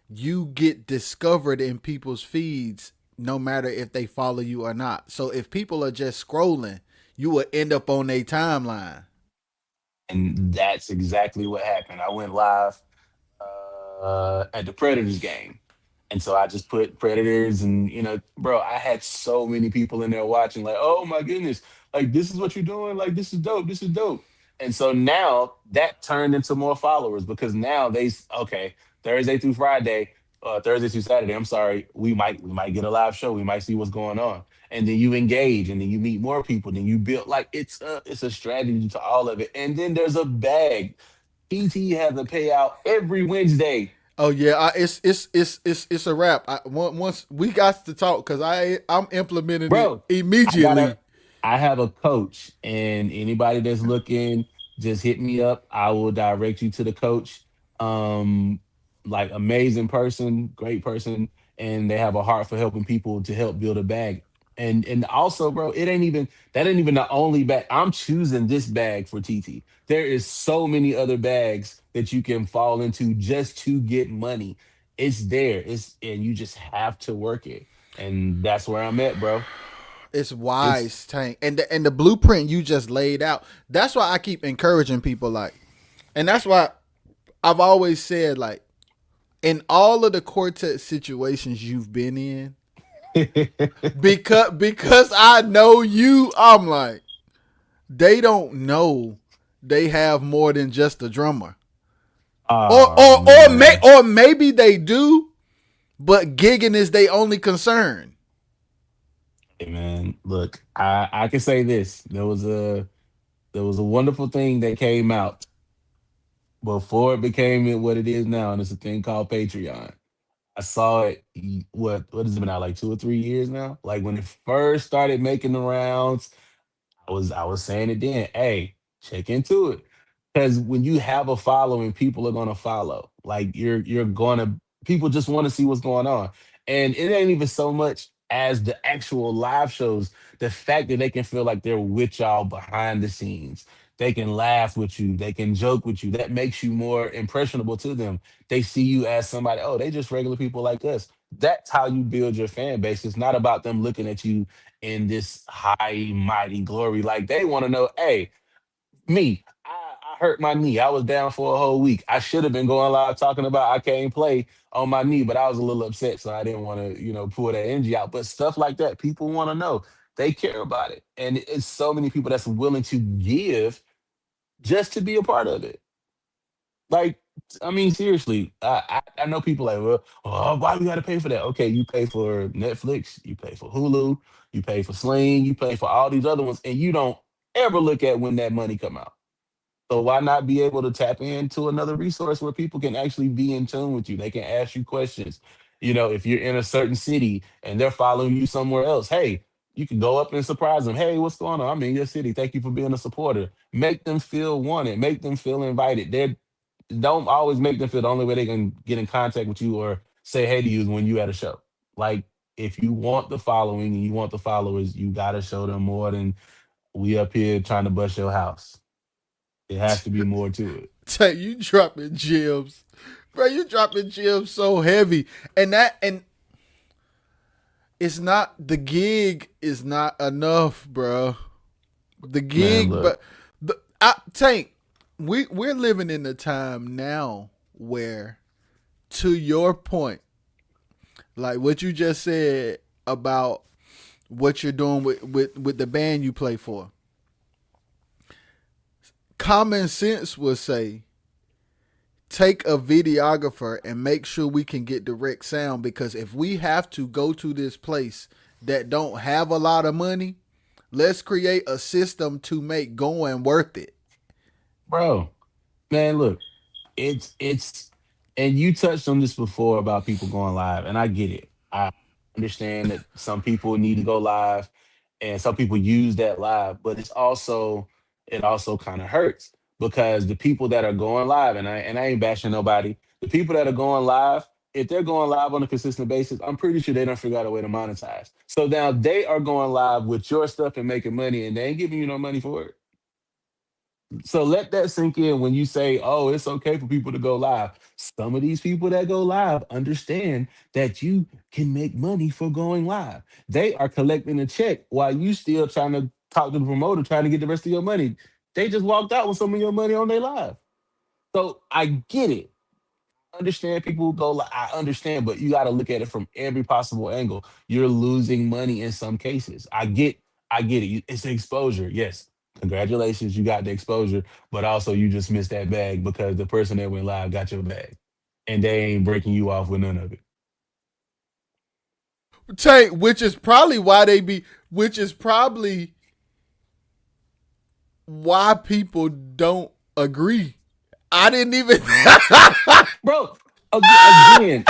you get discovered in people's feeds no matter if they follow you or not. So if people are just scrolling, you will end up on their timeline. And that's exactly what happened. I went live at the Predators game. And so I just put Predators, and bro, I had so many people in there watching, like, oh my goodness, like this is what you're doing, like this is dope, this is dope. And so now that turned into more followers, because now okay, Thursday through Friday, Thursday through Saturday, I'm sorry, we might get a live show, we might see what's going on. And then you engage, and then you meet more people, then you build, like it's a strategy to all of it. And then there's a bag. PT has a payout every Wednesday. Oh yeah, it's a wrap. Once we got to talk, because I'm implementing it Bro, I immediately. gotta I have a coach, and anybody that's looking, just hit me up. I will direct you to the coach. Um, like amazing person, great person, and they have a heart for helping people to help build a bag. And also, bro, it ain't even the only bag. I'm choosing this bag for TT. There is so many other bags that you can fall into just to get money. It's there. And you just have to work it. And that's where I'm at, bro. It's It's wise, Tank, and the blueprint you just laid out. That's why I keep encouraging people, like, and that's why I've always said, like, in all of the quartet situations you've been in, because I know you, I'm like, they don't know they have more than just a drummer, oh man. or maybe they do, but gigging is their only concern. Hey man, look, I can say this. There was a wonderful thing that came out before it became what it is now, and it's a thing called Patreon. I saw it. What has it been out, like 2 or 3 years now? Like when it first started making the rounds, I was saying it then. Hey, check into it, because when you have a following, people are gonna follow. Like you're gonna people just want to see what's going on, and it ain't even so much as the actual live shows. The fact that they can feel like they're with y'all behind the scenes. They can laugh with you. They can joke with you. That makes you more impressionable to them. They see you as somebody, oh, they just regular people like us. That's how you build your fan base. It's not about them looking at you in this high, mighty glory. Like they want to know, hey, me, I hurt my knee. I was down for a whole week. I should have been going live talking about I can't play on my knee, but I was a little upset, so I didn't want to, pull that energy out. But stuff like that, people want to know. They care about it, and it's so many people that's willing to give just to be a part of it. Like, I mean, seriously, I know people like, well, oh, why we got to pay for that? Okay, you pay for Netflix, you pay for Hulu, you pay for Sling, you pay for all these other ones, and you don't ever look at when that money come out. So why not be able to tap into another resource where people can actually be in tune with you? They can ask you questions. If you're in a certain city and they're following you somewhere else, hey, you can go up and surprise them. Hey, what's going on? I'm in your city. Thank you for being a supporter. Make them feel wanted. Make them feel invited. They don't always make them feel the only way they can get in contact with you or say hey to you is when you at a show. Like if you want the following and you want the followers, you gotta show them more than we up here trying to bust your house. It has to be more to it. Tank, you dropping gems, bro. You dropping gems so heavy, and it's not the gig is not enough, bro. The Man, gig, look, but Tank, we're living in a time now where, to your point, like what you just said about what you're doing with the band you play for, common sense would say take a videographer and make sure we can get direct sound, because if we have to go to this place that don't have a lot of money, let's create a system to make going worth it. bro, man, look, it's and you touched on this before about people going live, and I get it. I understand that some people need to go live and some people use that live, but it also kind of hurts because the people that are going live, and I ain't bashing nobody, the people that are going live, if they're going live on a consistent basis, I'm pretty sure they don't figure out a way to monetize. So now they are going live with your stuff and making money, and they ain't giving you no money for it. So let that sink in when you say, oh, it's okay for people to go live. Some of these people that go live understand that you can make money for going live. They are collecting a check while you still trying to talk to the promoter, trying to get the rest of your money. They just walked out with some of your money on their live. So I get it. Understand people who go like I understand, but you got to look at it from every possible angle. You're losing money in some cases. I get it. It's the exposure. Yes. Congratulations, you got the exposure, but also you just missed that bag because the person that went live got your bag. And they ain't breaking you off with none of it. Tank, which is probably why people don't agree. I didn't even. Bro, again,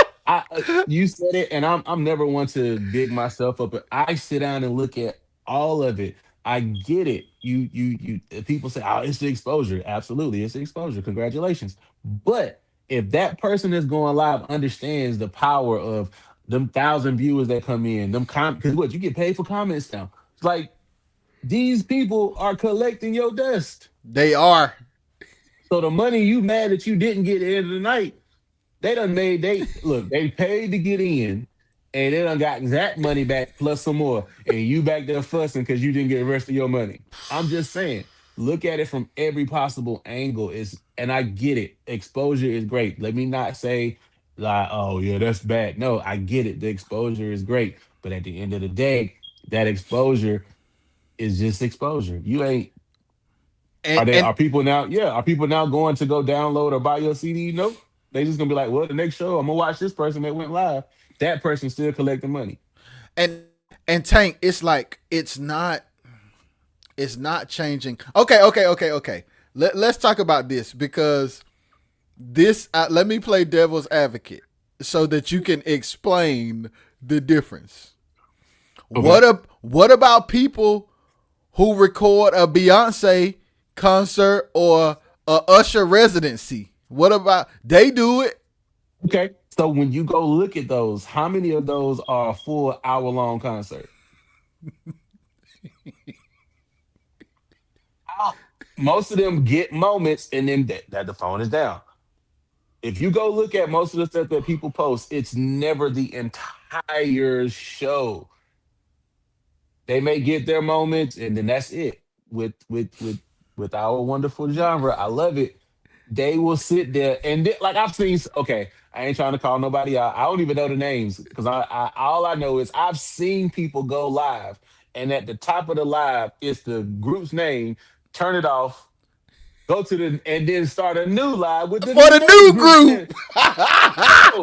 you said it, and I'm never one to big myself up. But I sit down and look at all of it. I get it. People say, "Oh, it's the exposure." Absolutely, it's the exposure. Congratulations. But if that person that's going live understands the power of them 1,000 viewers that come in, because what you get paid for comments now. It's like these people are collecting your dust. They are. So the money you mad that you didn't get at the end of the night, they paid to get in and they done got that money back plus some more. And you back there fussing because you didn't get the rest of your money. I'm just saying, look at it from every possible angle. And I get it. Exposure is great. Let me not say like, oh yeah, that's bad. No, I get it. The exposure is great. But at the end of the day, that exposure is just exposure. You ain't and are they and are people now? Yeah, are people now going to go download or buy your CD? Nope. They just gonna be like, well, the next show I'm gonna watch this person that went live. That person still collecting money. and Tank, it's not changing. Okay. Let's talk about this, because this let me play devil's advocate so that you can explain the difference. Okay. What about people who record a Beyonce concert or a Usher residency? What about they do it? Okay. So when you go look at those, how many of those are a full hour long concert? most of them get moments and then that the phone is down. If you go look at most of the stuff that people post, it's never the entire show. They may get their moments and then that's it. With our wonderful genre, I love it. They will sit there and like I've seen. Okay, I ain't trying to call nobody out. I don't even know the names because I all I know is I've seen people go live and at the top of the live is the group's name. Turn it off. Go to the and then start a new live with the For the next new group's name. group. Bro,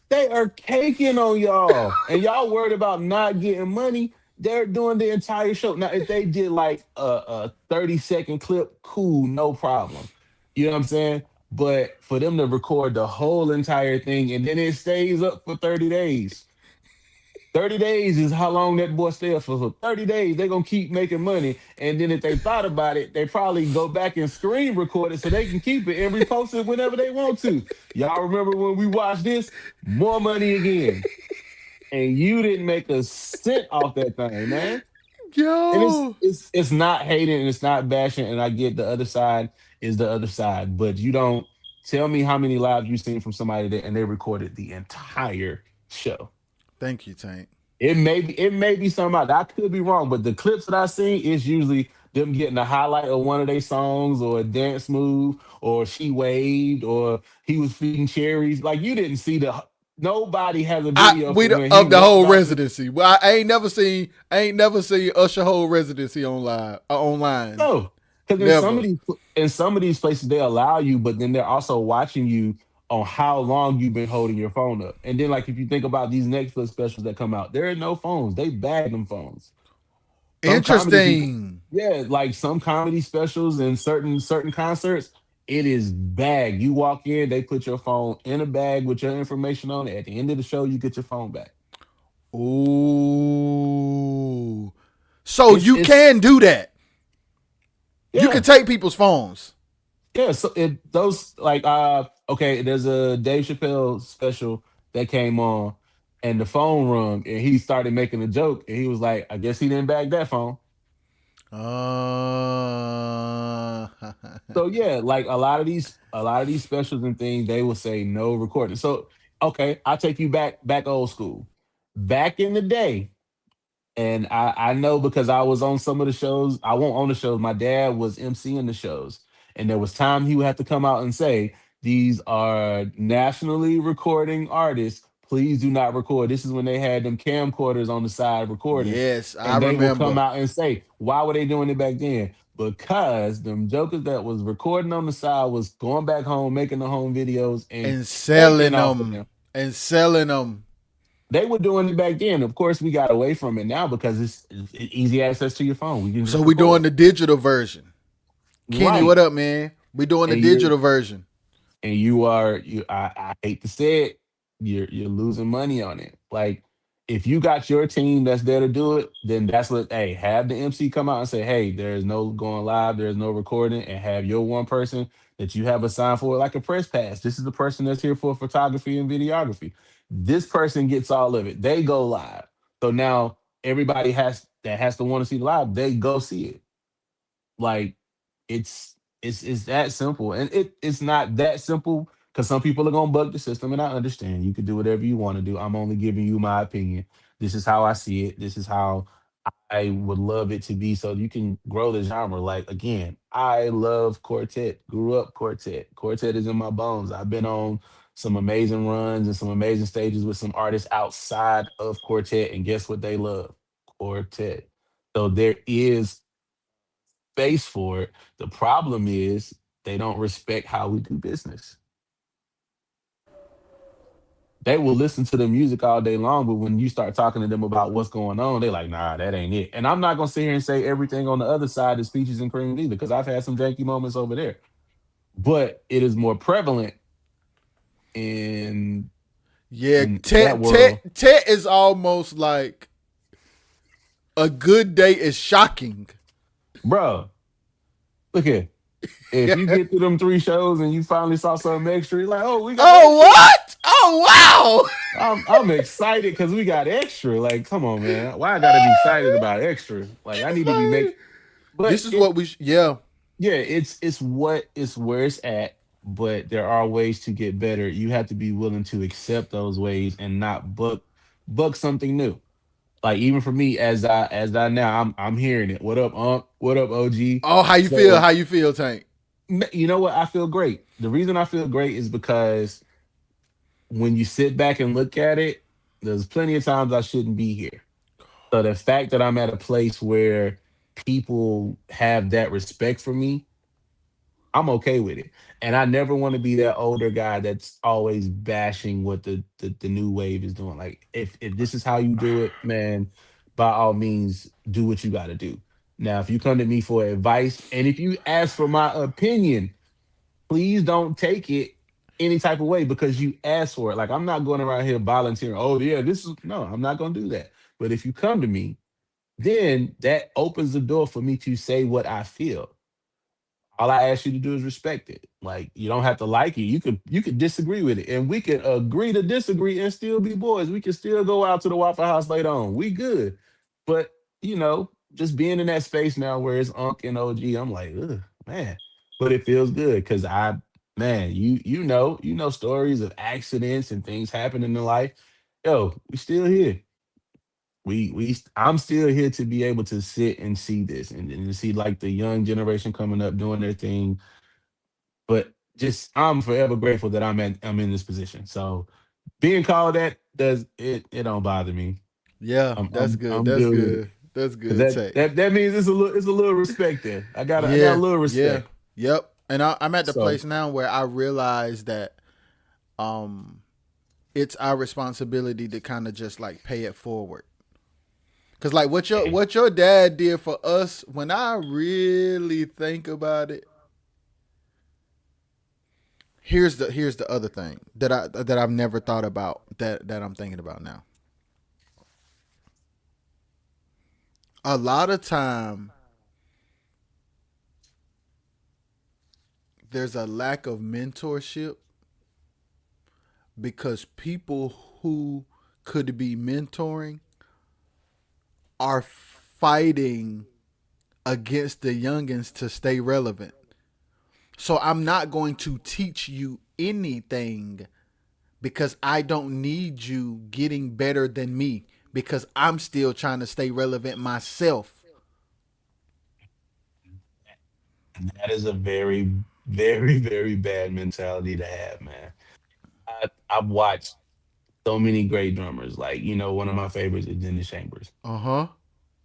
they are caking on y'all, and y'all worried about not getting money. They're doing the entire show. Now, if they did like a 30-second clip, cool, no problem. You know what I'm saying? But for them to record the whole entire thing and then it stays up for 30 days. 30 days is how long that boy stay up for. So 30 days, they're gonna keep making money. And then if they thought about it, they probably go back and screen record it so they can keep it and repost it whenever they want to. Y'all remember when we watched this? More money again. And you didn't make a cent off that thing, man. And it's Yo. it's it's not hating and it's not bashing. And I get the other side is the other side, but you don't tell me how many lives you've seen from somebody that and they recorded the entire show. Thank you, Tank. It may be somebody I could be wrong, but the clips that I seen is usually them getting a highlight of one of their songs or a dance move or she waved or he was feeding cherries. Like you didn't see the nobody has a I video we from the, when he of the walked whole out the residency. Well, I ain't never seen Usher whole residency on live online. no. Because Never. in some of these places they allow you, but then they're also watching you on how long you've been holding your phone up. And then like if you think about these Netflix specials that come out, there are no phones. They bag them phones. Some comedy people, Interesting. yeah, like some comedy specials and certain concerts, it is bag. You walk in, they put your phone in a bag with your information on it. At the end of the show, you get your phone back. Ooh. So It's you it's can do that. You can yeah. take people's phones. Yeah, so those like okay, there's a Dave Chappelle special that came on and the phone rung and he started making a joke and he was like, I guess he didn't bag that phone. Uh, So yeah, like a lot of these specials and things, they will say no recording. So okay, I'll take you back old school. Back in the day, and I know because I was on some of the shows. I won't on the shows. My dad was emceeing the shows, and there was time he would have to come out and say, "These are nationally recording artists. Please do not record." This is when they had them camcorders on the side recording, yes, I and they will come remember. out and say, "Why were they doing it back then?" Because them jokers that was recording on the side was going back home, making the home videos, and And taking selling off of them. them. And selling them. They were doing it back then. Of course, we got away from it now because it's easy access to your phone. We can So just we doing record. the digital version. Kenny, what Right. up, man? We doing the And you're digital version. and you are you I hate to say it, you're losing money on it. Like if you got your team that's there to do it, then that's what hey, have the MC come out and say, hey, there's no going live, there's no recording, and have your one person that you have assigned for it, like a press pass. This is the person that's here for photography and videography. This person gets all of it. They go live. So now everybody has to want to see the live, they go see it. Like it's that simple, and it's not that simple because some people are gonna bug the system, and I understand. You can do whatever you want to do. I'm only giving you my opinion. This is how I see it. This is how I would love it to be, so you can grow the genre. Like again, I love quartet. Grew up quartet. Quartet is in my bones. I've been on some amazing runs and some amazing stages with some artists outside of quartet, and guess what they love? Quartet. So there is space for it. The problem is they don't respect how we do business. They will listen to the music all day long, but when you start talking to them about what's going on, they're like, nah, that ain't it. And I'm not gonna sit here and say everything on the other side is peaches and cream either, because I've had some janky moments over there. But it is more prevalent in Yeah, that Tet world. Tet Tet is almost like a good day is shocking. Bro, look here. If you get through them three shows and you finally saw something extra, you're like, oh, we got Oh extra. what? Oh wow! I'm excited because we got extra. Like, come on, man. Why I gotta be excited about extra? Like, I It's need to be making. like, But this is it what yeah. yeah, it's what it's where it's at, but there are ways to get better. You have to be willing to accept those ways and not buck something new. Like even for me, as I now, I'm hearing it. What up, What up, OG? Oh, how you feel? So How you feel, Tank? you know what? I feel great. The reason I feel great is because when you sit back and look at it, there's plenty of times I shouldn't be here. So the fact that I'm at a place where people have that respect for me, I'm okay with it. And I never want to be that older guy that's always bashing what the new wave is doing. Like if this is how you do it, man, by all means, do what you got to do. Now, if you come to me for advice and if you ask for my opinion, please don't take it any type of way because you asked for it. Like I'm not going around here volunteering. Oh yeah, this is no, I'm not going to do that. But if you come to me, then that opens the door for me to say what I feel. All I ask you to do is respect it. Like you don't have to like it. You could disagree with it, and we can agree to disagree and still be boys. We can still go out to the Waffle House later on. We good, but just being in that space now where it's Unc and OG, I'm like, ugh, man. But it feels good because man, you know stories of accidents and things happening in life. Yo, we still here. I'm still here to be able to sit and see this and to see like the young generation coming up doing their thing. But just I'm forever grateful that I'm in this position. So being called that does it don't bother me. Yeah, I'm that's I'm good. I'm That's good with it. good. That's Cause good, that Tank. that that means it's a little respect there. I got a Yeah, little yeah, respect. yep. And I'm at the So place now where I realize that um it's our responsibility to kind of just like pay it forward. Cause like hey, what your dad did for us, when I really think about it, here's the other thing that I've never thought about that I'm thinking about now. A lot of time there's a lack of mentorship because people who could be mentoring are fighting against the youngins to stay relevant. So I'm not going to teach you anything because I don't need you getting better than me because I'm still trying to stay relevant myself. that is a very, very, very bad mentality to have, man. I've watched so many great drummers. Like, one of my favorites is Dennis Chambers. Uh huh.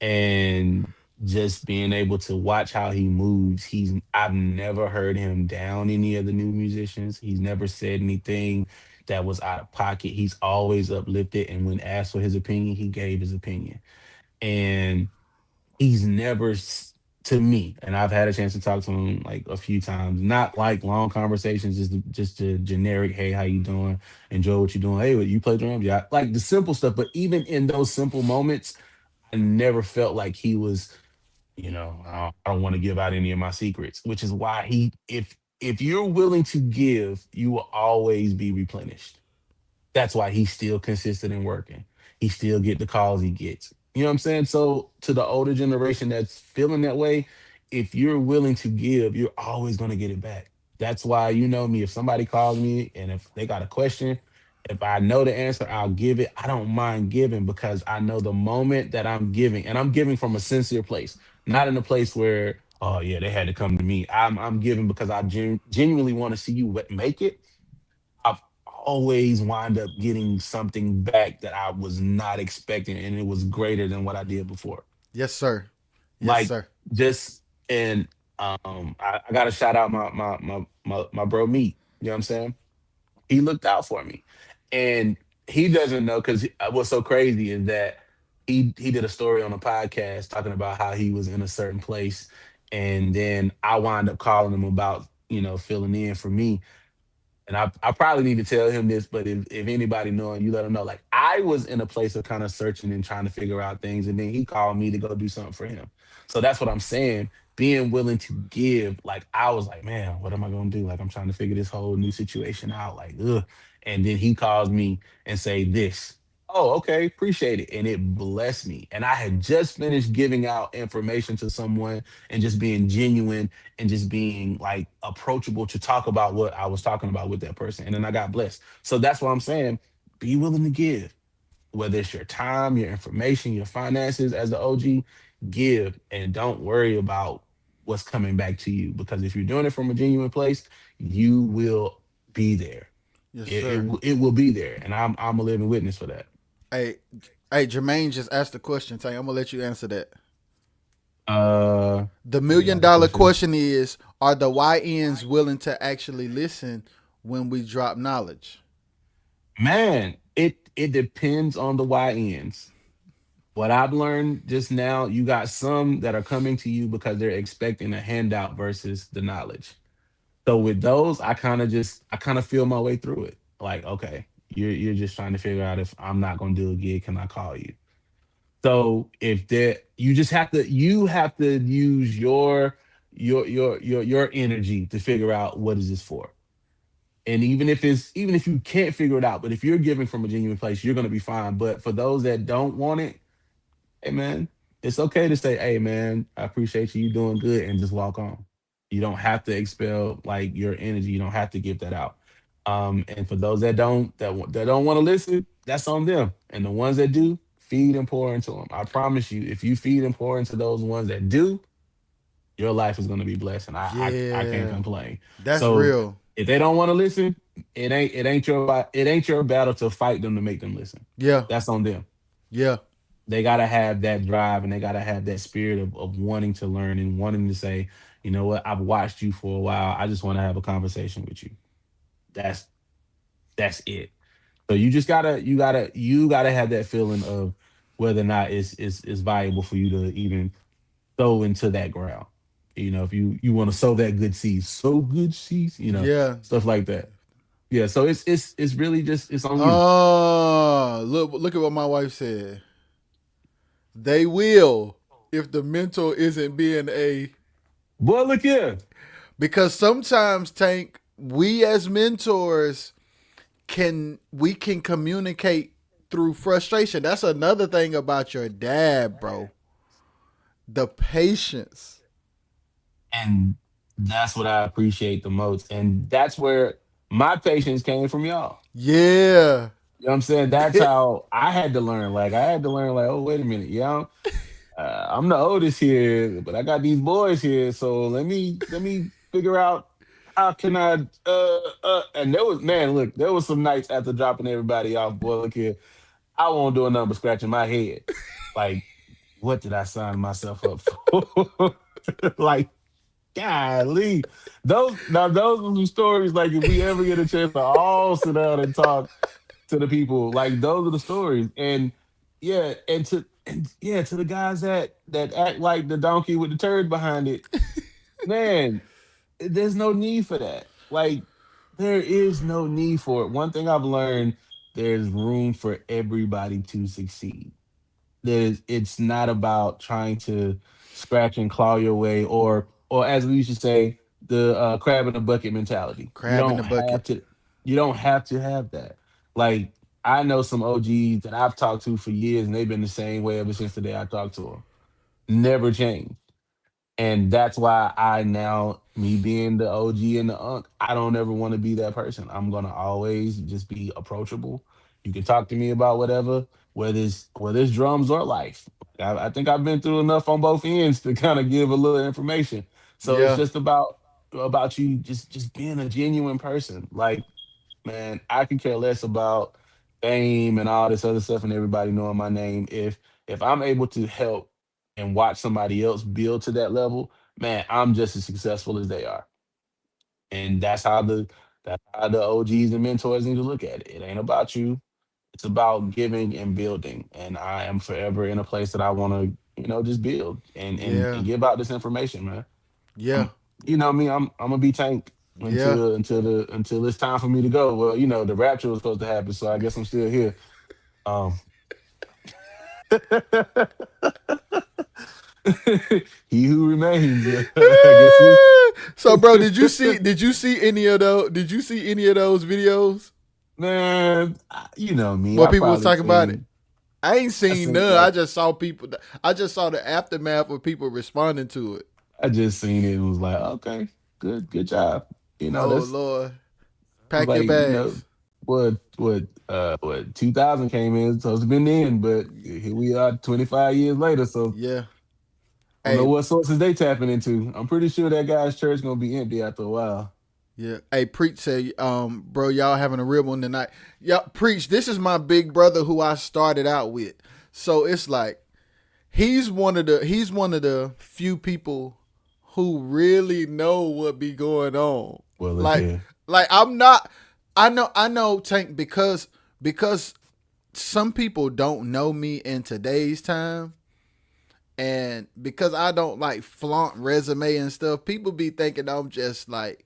And just being able to watch how he moves, I've never heard him down any of the new musicians. He's never said anything that was out of pocket. He's always uplifted, and when asked for his opinion, he gave his opinion. And he's never to me, and I've had a chance to talk to him like a few times, not like long conversations, just a generic, hey, how you doing? Enjoy what you're doing. Hey, what, you play drums? Yeah, like the simple stuff. But even in those simple moments, I never felt like he was, I don't want to give out any of my secrets, which is why if you're willing to give, you will always be replenished. That's why he's still consistent in working. He still get the calls he gets. You know what I'm saying? So to the older generation that's feeling that way, if you're willing to give, you're always going to get it back. That's why you know me. If somebody calls me and if they got a question, if I know the answer, I'll give it. I don't mind giving because I know the moment that I'm giving, and I'm giving from a sincere place, not in a place where, oh yeah, they had to come to me. I'm giving because I genuinely want to see you make it. I've always wind up getting something back that I was not expecting, and it was greater than what I did before. Yes, sir. Yes, Like sir. just and I gotta shout out my bro Meat. You know what I'm saying? He looked out for me, and he doesn't know because what's so crazy is that he did a story on a podcast talking about how he was in a certain place, and then I wind up calling him about filling in for me, and I probably need to tell him this, but if anybody knowing, you let him know. Like I was in a place of kind of searching and trying to figure out things, and then he called me to go do something for him. So that's what I'm saying. Being willing to give, like I was like, man, what am I gonna do? Like I'm trying to figure this whole new situation out. Like, ugh. And then he calls me and say this. Oh, okay, appreciate it. And it blessed me. And I had just finished giving out information to someone and just being genuine and just being like approachable to talk about what I was talking about with that person. And then I got blessed. So that's what I'm saying. Be willing to give, whether it's your time, your information, your finances as the OG, give and don't worry about what's coming back to you. Because if you're doing it from a genuine place, you will be there. Yes, It, it, sir. will- it will be there. And I'm a living witness for that. Hey, hey, Jermaine just asked the question. Tank, I'm gonna let you answer that. The What million about the dollar question? question is: are the YNs willing to actually listen when we drop knowledge? Man, it depends on the YNs. What I've learned just now, you got some that are coming to you because they're expecting a handout versus the knowledge. So with those, I kind of feel my way through it. Like, okay, you're just trying to figure out if I'm not gonna do a gig, can I call you? So if that you have to use your energy to figure out what is this for. And even if you can't figure it out, but if you're giving from a genuine place, you're gonna be fine. But for those that don't want it, hey man, it's okay to say, hey man, I appreciate you, you doing good, and just walk on. You don't have to expel like your energy. You don't have to give that out. And for those that don't want to listen, that's on them. And the ones that do, feed and pour into them. I promise you, if you feed and pour into those ones that do, your life is going to be blessed, and I can't Yeah, complain. that's So real. if they don't want to listen, it ain't your battle to fight them to make them listen. Yeah, That's on them. yeah, They gotta have that drive and they gotta have that spirit of wanting to learn and wanting to say, you know what, I've watched you for a while. I just want to have a conversation with you. That's that's it. So you gotta have that feeling of whether or not it's viable for you to even sow into that ground. You know, if you want to sow that good seed, sow good seeds, yeah. stuff like that. Yeah. So it's really just it's on you. Oh, look at what my wife said. They will if the mentor isn't being a Boy, look here. because sometimes Tank, we as mentors can communicate through frustration. That's another thing about your dad, bro. The patience. And that's what I appreciate the most. And that's where my patience came from y'all. Yeah. You know what I'm saying? That's how I had to learn. Like I had to learn, like, oh, wait a minute, I'm the oldest here, but I got these boys here. So let me figure out how can I and there was man, look, there was some nights after dropping everybody off, boy, look here. I won't do a number scratching my head. Like, what did I sign myself up for? Like golly, those are some stories. Like if we ever get a chance to all sit down and talk to the people, like those are the stories. And yeah, to the guys that act like the donkey with the turd behind it, man, there's no need for that. Like there is no need for it. One thing I've learned, there's room for everybody to succeed. It's not about trying to scratch and claw your way or as we used to say the crab in the bucket mentality. Crab in the bucket. You don't have to have that. Like I know some OGs that I've talked to for years and they've been the same way ever since the day I talked to them. Never changed. And that's why I now, me being the OG and the unk, I don't ever want to be that person. I'm gonna always just be approachable. You can talk to me about whatever, whether it's drums or life. I think I've been through enough on both ends to kind of give a little information. So it's Yeah. just about you just being a genuine person. Like man, I could care less about fame and all this other stuff and everybody knowing my name. If I'm able to help and watch somebody else build to that level, man, I'm just as successful as they are. And that's how the OGs and mentors need to look at it. It ain't about you. It's about giving and building. And I am forever in a place that I want to, just build and Yeah. give out this information, man. Yeah. I'm, you know me, I'm gonna be Tank Yeah. until it's time for me to go. Well, the rapture was supposed to happen, so I guess I'm still here. Um, he who remains, I guess we. So bro, did you see any of those videos? Man, you know me. What people was talking about it. I ain't I seen seen none. I like just saw people. I just saw the aftermath of people responding to it. I just seen it and was like, okay, good job. Oh That's Lord, sounds pack your like, bags. what 2000 came in, so it's been in, but here we are 25 years later. So Yeah. I don't know Hey, what sources they tapping into. I'm pretty sure that guy's church gonna be empty after a while. yeah. Hey, preach say, bro, y'all having a real one tonight. Yeah, preach. This is my big brother who I started out with. So it's like he's one of the few people who really know what be going on. Well, look Like here. like I'm not. I know Tank because some people don't know me in today's time. And because I don't like flaunt resume and stuff, people be thinking I'm just like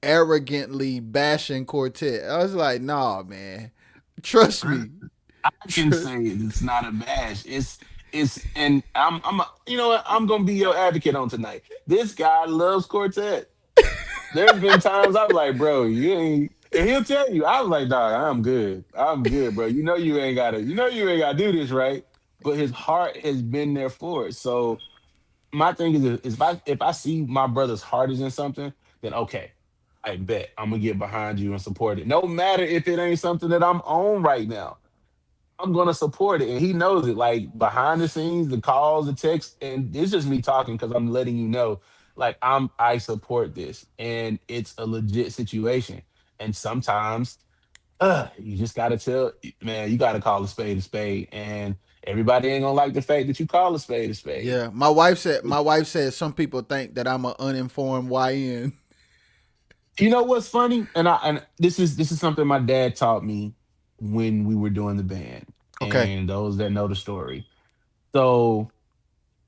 arrogantly bashing Quartet. I was like, nah, man. Trust me. I can say it's not a bash. And you know what? I'm gonna be your advocate on tonight. This guy loves Quartet. There's been times I'm like, bro, you ain't, and he'll tell you. I was like, dog, I'm good, bro. You ain't gotta do this, right? But his heart has been there for it. So my thing is if I see my brother's heart is in something, then okay, I bet I'm gonna get behind you and support it. No matter if it ain't something that I'm on right now. I'm gonna support it, and he knows it. Like behind the scenes, the calls, the texts, and it's just me talking because I'm letting you know, like I support this, and it's a legit situation. And sometimes, you just gotta tell, man, you gotta call a spade, and everybody ain't gonna like the fact that you call a spade a spade. Yeah, my wife said some people think that I'm an uninformed YN. You know what's funny? And this is something my dad taught me when we were doing the band, Okay. and those that know the story. So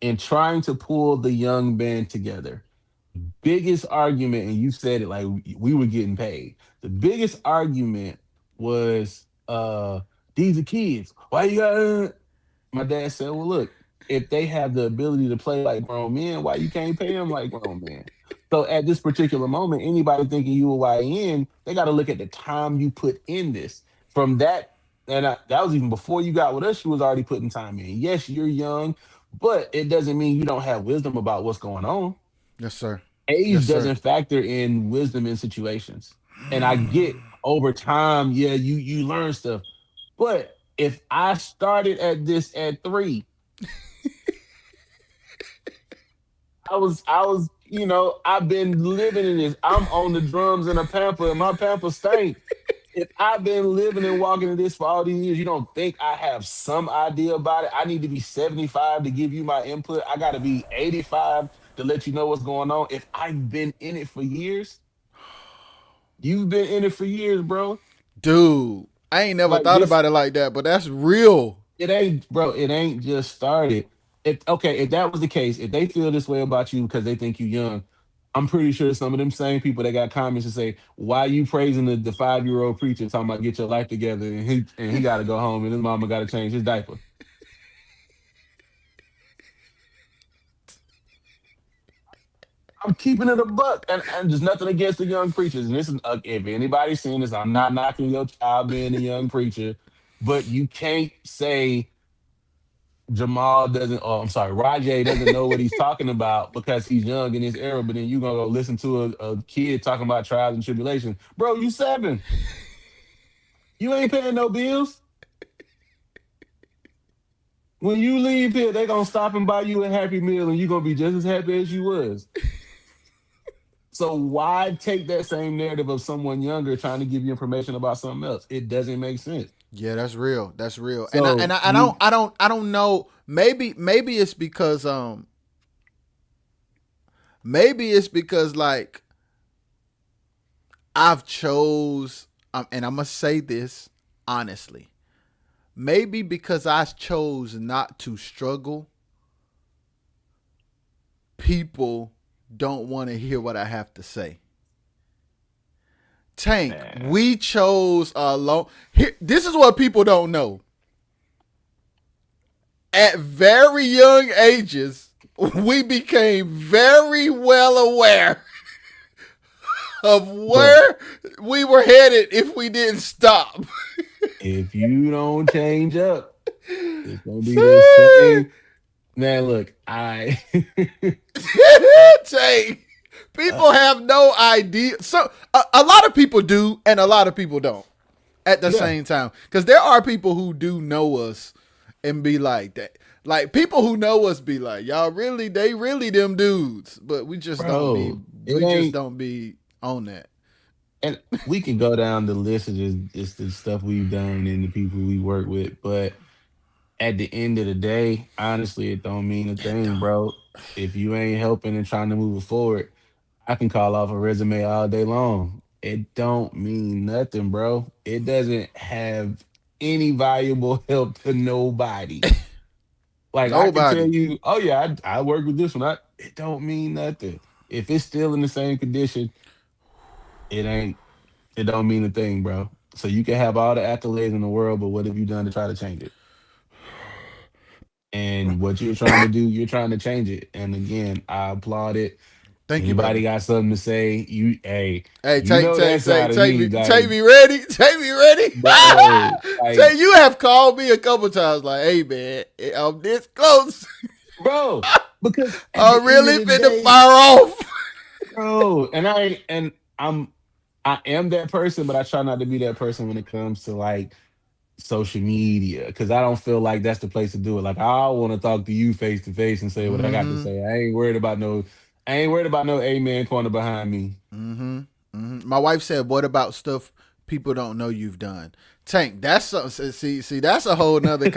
in trying to pull the young band together, biggest argument, and you said it like we were getting paid. The biggest argument was these are kids. Why you got my dad said, well, look, if they have the ability to play like grown men, why you can't pay them like grown men? So at this particular moment, anybody thinking you a YN, they got to look at the time you put in this. From that, that was even before you got with us, you was already putting time in. Yes, you're young, but it doesn't mean you don't have wisdom about what's going on. Yes, sir. Yes, Age sir. doesn't factor in wisdom in situations. And I get over time, yeah, you learn stuff. But if I started at this at 3, I've been living in this. I'm on the drums in a pamper, and my pamper stank. If I've been living and walking in this for all these years, you don't think I have some idea about it? I need to be 75 to give you my input. I got to be 85 to let you know what's going on. If I've been in it for years, you've been in it for years, bro. Dude, I ain't never Like thought this, about it like that, but that's real. it ain't, bro. It ain't just started. If that was the case, if they feel this way about you because they think you young, I'm pretty sure some of them same people that got comments to say, "Why you praising the 5 year old preacher talking about get your life together and he got to go home and his mama got to change his diaper." I'm keeping it a buck, and there's nothing against the young preachers. And this is, if anybody's seen this, I'm not knocking your child being a young preacher, but you can't say Jamal doesn't, oh, I'm sorry, Rajay doesn't know what he's talking about because he's young in his era, but then you gonna go listen to a kid talking about trials and tribulations. Bro, you 7. You ain't paying no bills. When you leave here, they gonna stop and buy you a Happy Meal and you gonna be just as happy as you was. So why take that same narrative of someone younger trying to give you information about something else? It doesn't make sense. Yeah, that's real. That's real. And I and So I, I don't you I don't I don't know. Maybe it's because like I've chose and I'm gonna say this honestly. Maybe because I chose not to struggle, people don't want to hear what I have to say. Tank, man, we chose a long. Here, this is what people don't know. At very young ages, we became very well aware of Bro, where we were headed if we didn't stop. if you don't change up, it's gonna be the same. Man, look, I Tay, uh, people have no idea. So a lot of people do, and a lot of people don't at the yeah, same time. Because there are people who do know us and be like that. Like people who know us be like, y'all really, they really them dudes. But bro, it we just ain't. don't be on that. And we can go down the list of just the stuff we've done and the people we work with, but at the end of the day, honestly, it don't mean a It thing, don't. bro. If you ain't helping and trying to move it forward, I can call off a resume all day long. It don't mean nothing, bro. It doesn't have any valuable help to nobody. Like I can tell Nobody. you, oh yeah, I work with this one. It don't mean nothing. If it's still in the same condition, it ain't. It don't mean a thing, bro. So you can have all the accolades in the world, but what have you done to try to change it? And what you're trying to do, you're trying to change it. And again, I applaud it. Thank you, Anybody brother. got something to say? Hey, Hey, you know that side of me, take like, me ready, take me ready. bro, like, Tay, you have called me a couple times, like, hey man, I'm this close. bro, because at the I'm end of really the finna day, fire off. bro, I am that person, but I try not to be that person when it comes to like social media because I don't feel like that's the place to do it. Like I want to talk to you face to face and say what I got to Mm-hmm. say. I ain't worried about no amen corner behind me. Mm-hmm. Mm-hmm. My wife said, "What about stuff people don't know you've done?" Tank, that's something. See, that's a whole nother.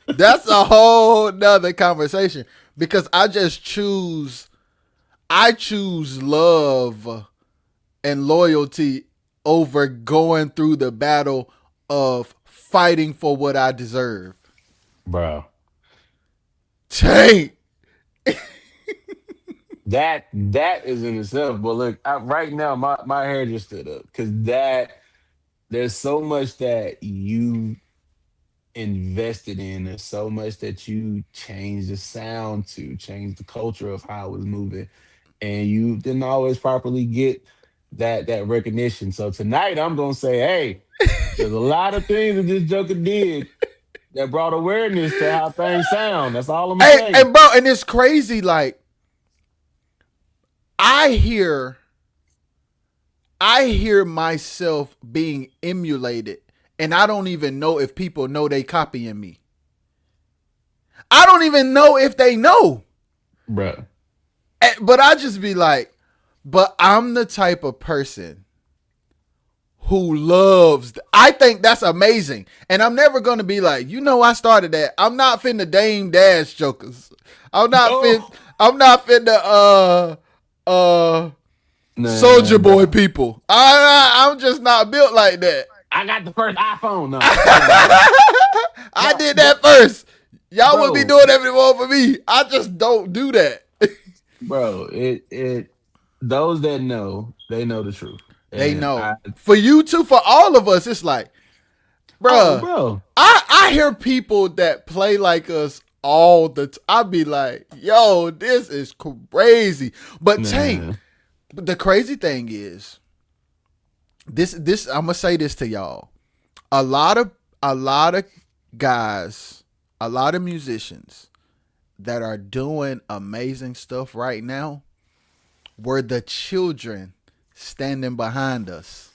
That's a whole nother conversation because I choose love and loyalty over going through the battle of fighting for what I deserve. Bro, Tank, that is in itself. But look, right now my hair just stood up because that there's so much that you invested in. There's so much that you changed the sound to, change the culture of how it was moving, and you didn't always properly get that recognition. So tonight I'm gonna say, hey, there's a lot of things that this Joker did that brought awareness to how things sound. That's all I'm gonna hey, say, and bro, and it's crazy. Like I hear, I hear myself being emulated, and I don't even know if people know they copying me. I don't even know if they know. bro. But I just be like, but I'm the type of person who loves. I think that's amazing, and I'm never gonna be like, I started that. I'm not finna Dame Dash jokers. I'm not fin. Oh, I'm not finna Soldier man, Boy bro. people. I'm just not built like that. I got the first iPhone. No, I no, did but that first. Y'all would be bro, doing everything for me. I just don't do that. bro, it those that know, they know the truth. They And know. For you too, for all of us, it's like, oh, bruh, bro, I hear people that play like us all the time. I be like, yo, this is crazy. But Tank, man, the crazy thing is, this I'm gonna say this to y'all. A lot of a lot of guys, a lot of musicians that are doing amazing stuff right now were the children standing behind us.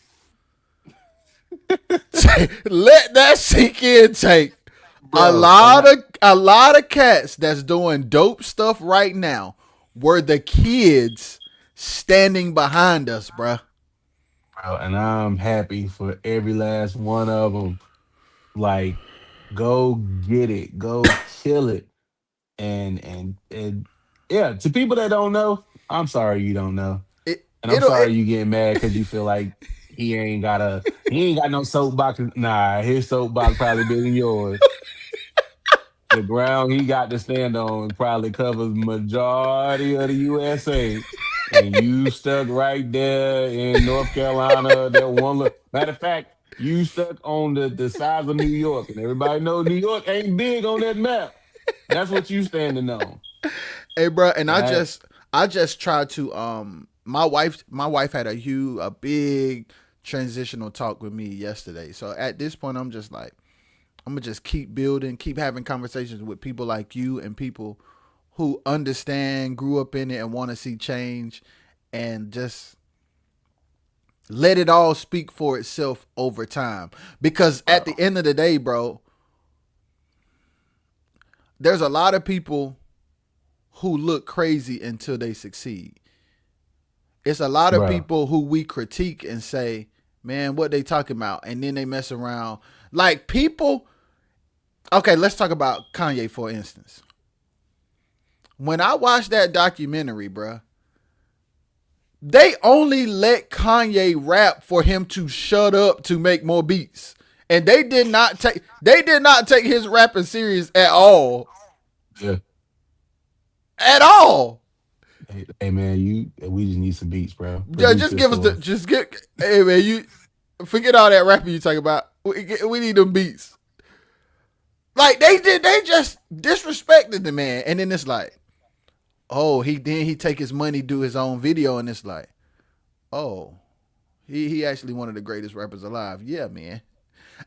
Let that sink in, Tank. bro, A lot of cats that's doing dope stuff right now were the kids standing behind us, bruh. and I'm happy for every last one of them. Like, go get it, go kill it, and yeah. To people that don't know, I'm sorry you don't know, It and I'm it'll sorry it, you getting mad because you feel like he ain't got no soapbox. Nah, his soapbox probably bigger than yours. The ground he got to stand on probably covers majority of the USA. And you stuck right there in North Carolina. That one look. Matter of fact, you stuck on the size of New York, and everybody knows New York ain't big on that map. That's what you standing on. hey, bruh, and Right? I just try to my wife had a big transitional talk with me yesterday. So at this point, I'm just like, I'm gonna just keep building, keep having conversations with people like you and people who understand, grew up in it, and want to see change, and just let it all speak for itself over time. Because at the Bro. end of the day, bro, there's a lot of people who look crazy until they succeed. It's a lot of Bro. people who we critique and say, man, what they talking about? And then they mess around. Like people, okay, let's talk about Kanye for instance. When I watched that documentary, bruh, they only let Kanye rap for him to shut up to make more beats. And they did not take his rapping serious at all. Yeah. At all. Hey man, we just need some beats, bro. Produce Just this give us for the us. just get hey man, you forget all that rapping you talking about. We need them beats. Like they just disrespected the man. And then it's like, oh, he take his money, do his own video, and it's like, oh, he actually one of the greatest rappers alive. Yeah, man.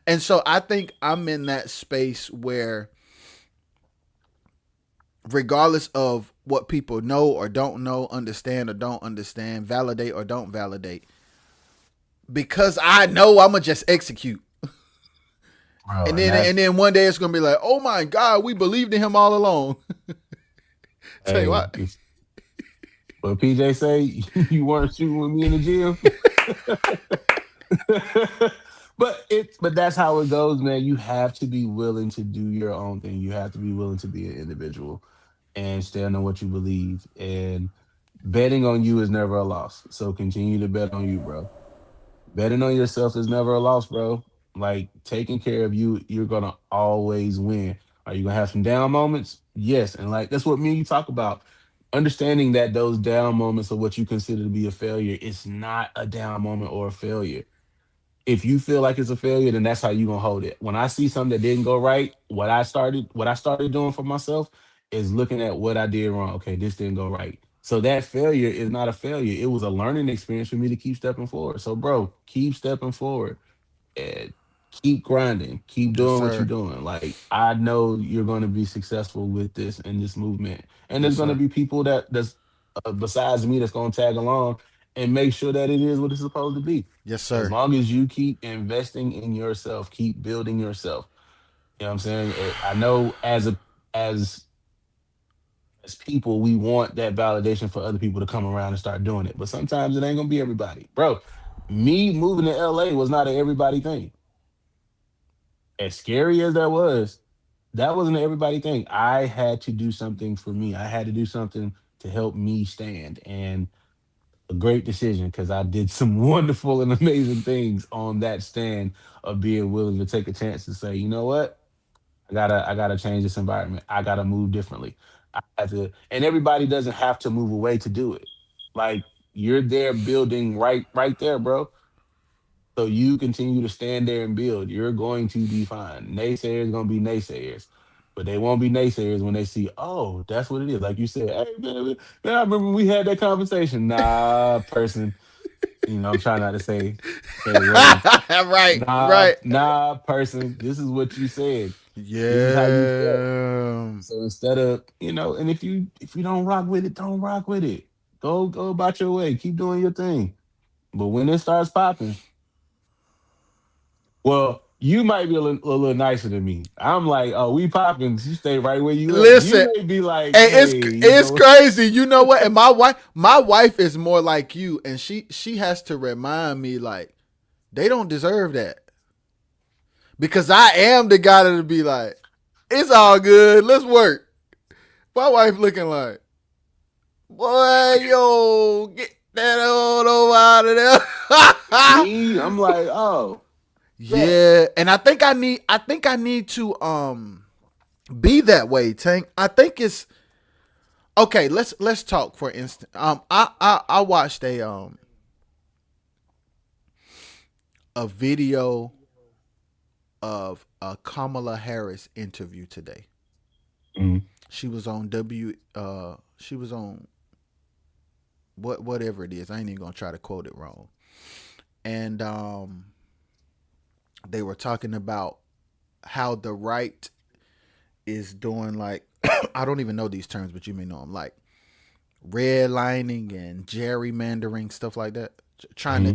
And so I think I'm in that space where, regardless of what people know or don't know, understand or don't understand, validate or don't validate, because I know I'm gonna just execute. Bro, And and then that's and then one day it's gonna be like, oh my God, we believed in him all along. Tell you hey, what, if what PJ say, you weren't shooting with me in the gym. But that's how it goes, man. You have to be willing to do your own thing. You have to be willing to be an individual and stand on what you believe. And betting on you is never a loss. So continue to bet on you, bro. Betting on yourself is never a loss, bro. Like taking care of you, you're gonna always win. Are you gonna have some down moments? Yes. And like that's what me and you talk about. Understanding that those down moments of what you consider to be a failure, it's not a down moment or a failure. If you feel like it's a failure, then that's how you gonna hold it. When I see something that didn't go right, what I started doing for myself is looking at what I did wrong. Okay, this didn't go right. So that failure is not a failure. It was a learning experience for me to keep stepping forward. So, bro, keep stepping forward and keep grinding, keep yes doing what you're sir, doing. Like I know you're going to be successful with this and this movement, and yes there's going to sir, be people that's besides me that's going to tag along and make sure that it is what it's supposed to be. yes As sir, long as you keep investing in yourself, keep building yourself. You know what I'm saying? I know as as people, we want that validation for other people to come around and start doing it, but sometimes it ain't gonna be everybody, bro. Me moving to LA was not an everybody thing. As scary as that wasn't an everybody thing. I had to do something for me. I had to do something to help me stand. And a great decision because I did some wonderful and amazing things on that stand of being willing to take a chance to say, you know what? I gotta change this environment. I gotta move differently. I have to, and everybody doesn't have to move away to do it. Like you're there building right there, bro. So you continue to stand there and build. You're going to be fine. Naysayers gonna be naysayers, but they won't be naysayers when they see, oh, that's what it is. Like you said, hey man, I remember we had that conversation. Nah, person. I'm trying not to say words. right, Nah, right, nah, person. This is what you said. This is how you felt. yeah, So instead of, and if you don't rock with it, don't rock with it. Go about your way. Keep doing your thing. But when it starts popping, well, you might be a little nicer than me. I'm like, oh, we popping. You stay right where you at. You listen. may be like, Hey, hey, it's crazy. You know what? And my wife is more like you, and she has to remind me like they don't deserve that because I am the guy that'll be like, it's all good. Let's work. My wife looking like, boy, yo, get that old over out of there. me. I'm like, oh, bet. Yeah, and I think I need to be that way, Tank. I think it's okay. Let's talk for instance. I watched a video of a Kamala Harris interview today. She was on whatever it is. I ain't even gonna try to quote it wrong. And they were talking about how the right is doing like I don't even know these terms, but you may know them, like redlining and gerrymandering, stuff like that. Hmm.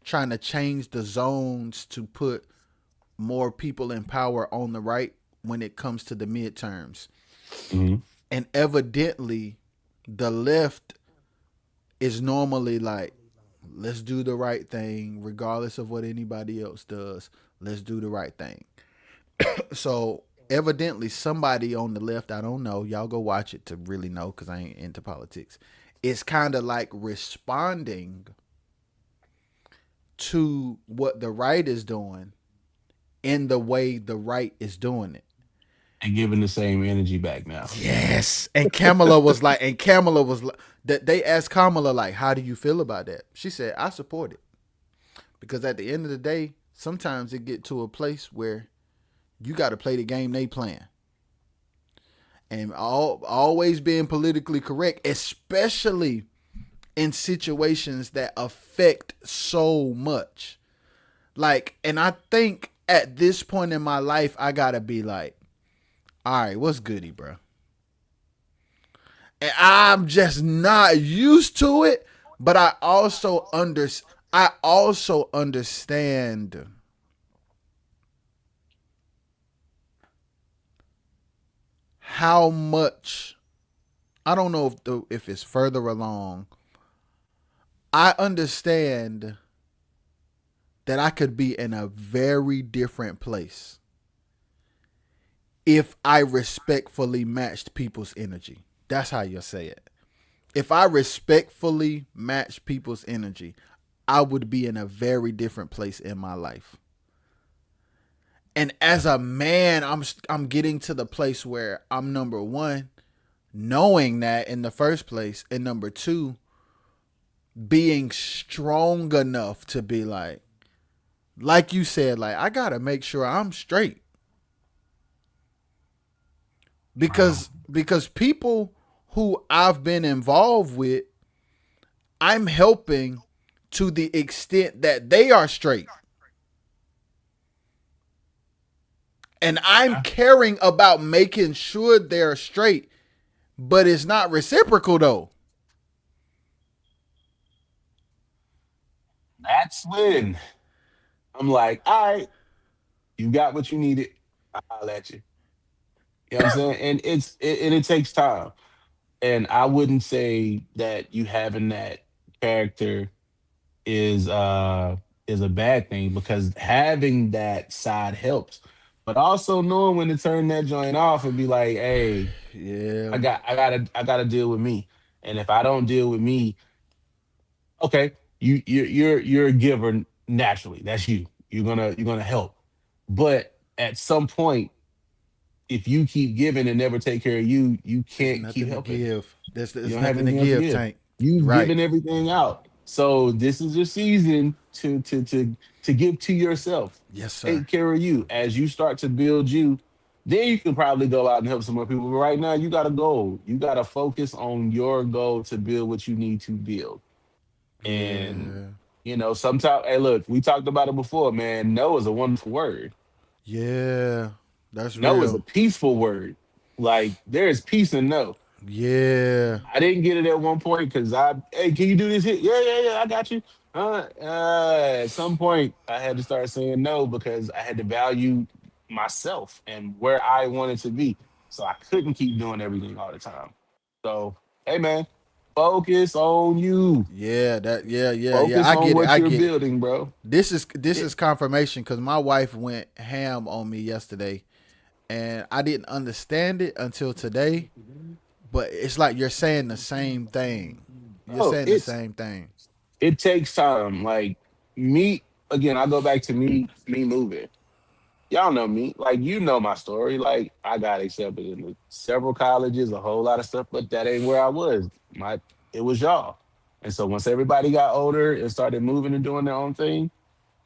Trying to change the zones to put more people in power on the right when it comes to the midterms. Hmm. And evidently, the left is normally like, let's do the right thing, regardless of what anybody else does. Let's do the right thing. So evidently, somebody on the left, I don't know, y'all go watch it to really know because I ain't into politics. It's kind of like responding to what the right is doing in the way the right is doing it. And giving the same energy back now. Yes. And Kamala was like, that they asked Kamala, like, how do you feel about that? She said, I support it. Because at the end of the day, sometimes it get to a place where you got to play the game they playing. And always being politically correct, especially in situations that affect so much. Like, and I think at this point in my life, I gotta be like, all right, what's goody, bro? And I'm just not used to it. But I also understand how much. I don't know if it's further along. I understand that I could be in a very different place if I respectfully matched people's energy. That's how you say it. If I respectfully match people's energy, I would be in a very different place in my life. And as a man, I'm getting to the place where I'm number one, knowing that in the first place, and number two, being strong enough to be like you said, like I gotta make sure I'm straight Bro, because people who I've been involved with, I'm helping to the extent that they are straight. And I'm yeah, caring about making sure they're straight, but it's not reciprocal though. that's when I'm like, all right, you got what you needed. I'll let you. You know what I'm saying? And it takes time. And I wouldn't say that you having that character is uh is a bad thing because having that side helps. But also knowing when to turn that joint off and be like, hey, Yeah, I gotta deal with me. And if I don't deal with me, okay, you're a giver naturally. That's you. You're gonna help. But at some point, if you keep giving and never take care of you, you there's can't keep nothing to helping. give. You There's don't have nothing to anything else to give, give. Tank. You've Right. given everything out. So this is your season to give to yourself. Yes, sir. Take care of you. As you start to build you, then you can probably go out and help some more people. But right now, you got a goal. You got to focus on your goal to build what you need to build. And Yeah. sometimes, hey, look, we talked about it before, man. No is a wonderful word. Yeah. That's No is a real. peaceful word. Like there is peace in no. Yeah. I didn't get it at one point because hey, can you do this hit? Yeah, yeah, yeah, I got you. At some point, I had to start saying no because I had to value myself and where I wanted to be. So I couldn't keep doing everything all the time. So, hey, man, focus on you. Yeah. Focus I on get it. what I you're get it. building, bro. This is It, confirmation because my wife went ham on me yesterday, and I didn't understand it until today. But it's like you're saying the same thing. You're oh, saying the same thing. it takes time. Like me, again, I go back to me moving. Y'all know me. Like you know my story. Like I got accepted into several colleges, a whole lot of stuff, but that ain't where I was. It was y'all. And so once everybody got older and started moving and doing their own thing,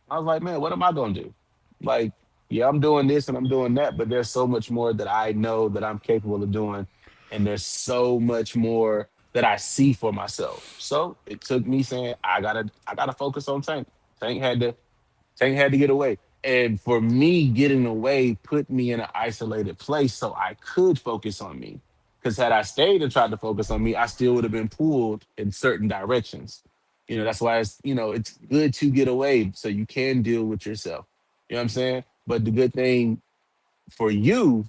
I was like, man, what am I gonna do? Like, yeah, I'm doing this and I'm doing that, but there's so much more that I know that I'm capable of doing. And there's so much more. that I see for myself. So it took me saying, I gotta focus on Tank. Tank had to Tank had to get away. And for me, getting away put me in an isolated place so I could focus on me. Because had I stayed and tried to focus on me, I still would have been pulled in certain directions. That's why it's good to get away so you can deal with yourself. You know what I'm saying? But the good thing for you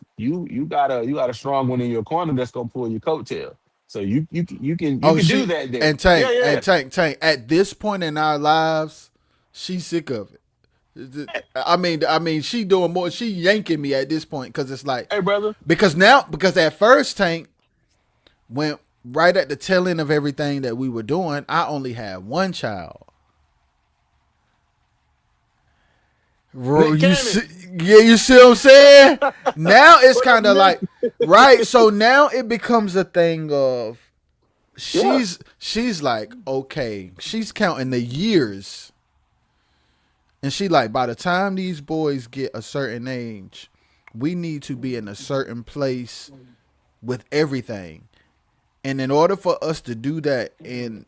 got a strong one in your corner that's gonna pull your coattail. So you Oh, can do she that there. and Yeah, Tank yeah. and Tank. At this point in our lives, she's sick of it. I mean, she doing more. She yanking me at this point because it's like Hey, brother. because at first Tank went right at the tail end of everything that we were doing. I only had one child. Nick You Cannon. see, yeah, you see what I'm saying? Now it's What up, kind of Nick? like right. So now it becomes a thing of Yeah. she's like okay, she's counting the years, and she like by the time these boys get a certain age, we need to be in a certain place with everything. And in order for us to do that in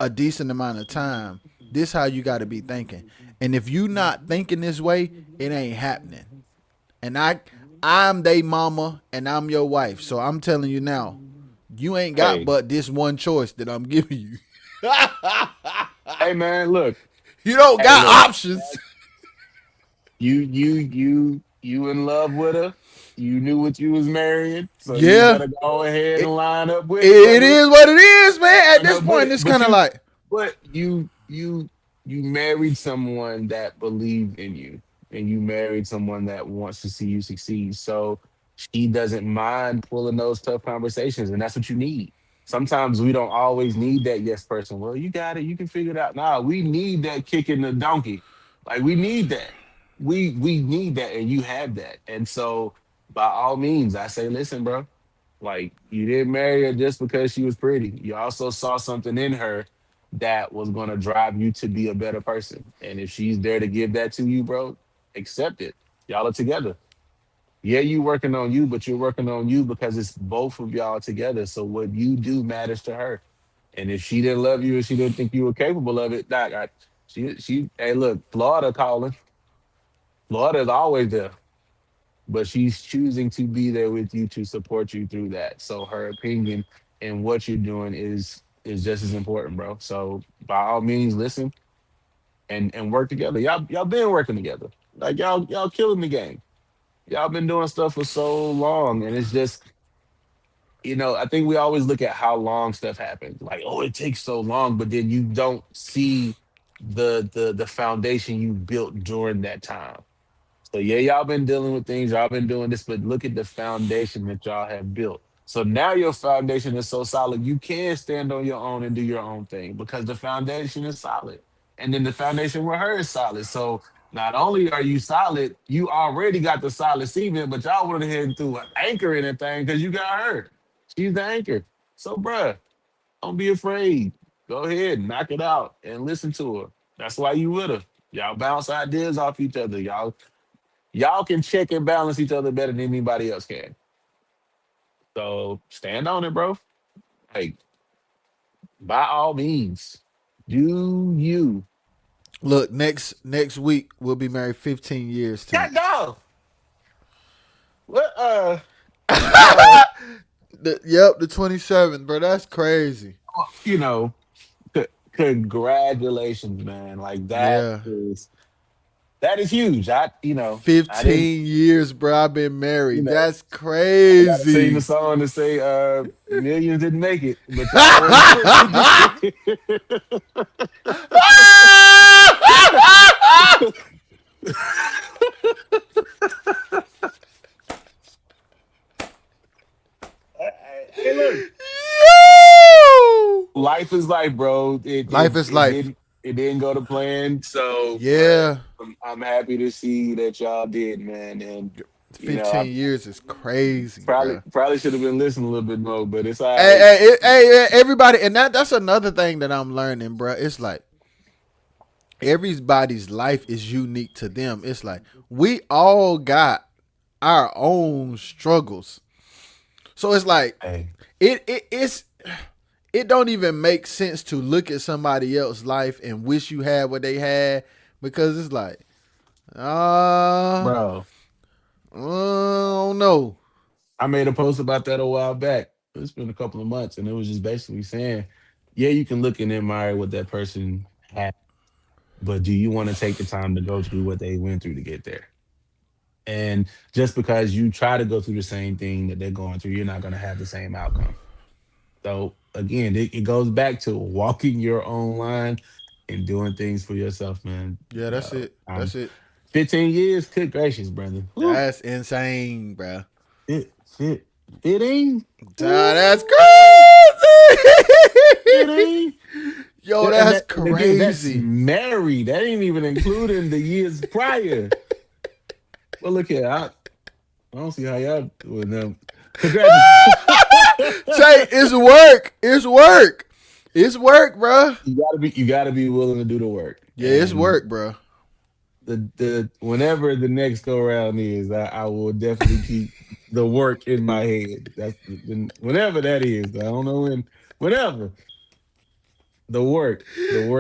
a decent amount of time, this how you got to be thinking. And if you not thinking this way, it ain't happening. And I'm they mama and I'm your wife. So I'm telling you now, you ain't got Hey, but this one choice that I'm giving you. hey, man. Look. You don't Hey, got look. options. You in love with her. You knew what you was marrying, so you Yeah. better go ahead It, and line up with it, it brother. is what it is, man. At Line this up with point, it. it's kind of like, But you married someone that believed in you, and you married someone that wants to see you succeed. So she doesn't mind pulling those tough conversations, and that's what you need. Sometimes we don't always need that yes person. Well, you got it. You can figure it out. Nah, we need that kick in the donkey. Like we need that. We need that, and you have that. And so, by all means, I say, listen, bro. Like you didn't marry her just because she was pretty. You also saw something in her that was gonna drive you to be a better person. And if she's there to give that to you, bro, accept it. Y'all are together. Yeah, you working on you, but you're working on you because it's both of y'all together. So what you do matters to her. And if she didn't love you or she didn't think you were capable of it, hey, look, Florida calling. Florida is always there, but she's choosing to be there with you to support you through that. So her opinion and what you're doing is just as important, bro. So by all means, listen and work together. Y'all been working together. Like y'all killing the game. Y'all been doing stuff for so long, and it's just I think we always look at how long stuff happens. Like, oh, it takes so long, but then you don't see the foundation you built during that time. So yeah, y'all been dealing with things, y'all been doing this, but look at the foundation that y'all have built. So now your foundation is so solid, you can stand on your own and do your own thing because the foundation is solid. And then the foundation with her is solid. So not only are you solid, you already got the solid cement, but y'all went ahead and threw an anchor in that thing because you got her. She's the anchor. So bruh, don't be afraid. Go ahead, knock it out and listen to her. That's why you with her. Y'all bounce ideas off each other. Y'all can check and balance each other better than anybody else can. So stand on it, bro. Like by all means, do you? look, next week we'll be married 15 years, Tank. God dog. What? Uh. The 27th, bro. That's crazy. You know. Congratulations, man. Like Yeah. that is huge. I didn't. 15 years, bro. I've been You married. know. That's I gotta sing the crazy. song to say millions didn't make it, but y'all were the Hey, look, Yo! life is life, bro. It it Life is it life. didn't go to plan. So, but Yeah. I'm happy to see that y'all did, man. And I 15 years is crazy, bro. probably should have been listening a little bit more, but it's all Hey, right. everybody, and that's another thing that I'm learning, bro. It's like everybody's life is unique to them. It's like we all got our own struggles. So it's like Hey. it's it don't even make sense to look at somebody else's life and wish you had what they had because it's like, uh, bro. oh no. I made a post about that a while back. It's been a couple of months, and it was just basically saying, yeah, you can look and admire what that person had, but do you want to take the time to go through what they went through to get there? And just because you try to go through the same thing that they're going through, you're not going to have the same outcome. So again, it goes back to walking your own line and doing things for yourself, man. Yeah, that's it. I'm That's it. 15 years. Good gracious, brother. Whew, That's insane, bro. it, it, it ain't. That's Ooh, it crazy. ain't. Yo, And that's that, and again, that's crazy. married. That ain't even including the years prior. Well, look here. I don't see how y'all doing them. Congratulations. Say, it's work. It's work. It's work, bro. You gotta be willing to do the work. Yeah, it's And work, bro. the whenever the next go round is, I will definitely keep the work in my head. That's whenever that is. I don't know when. Whenever the work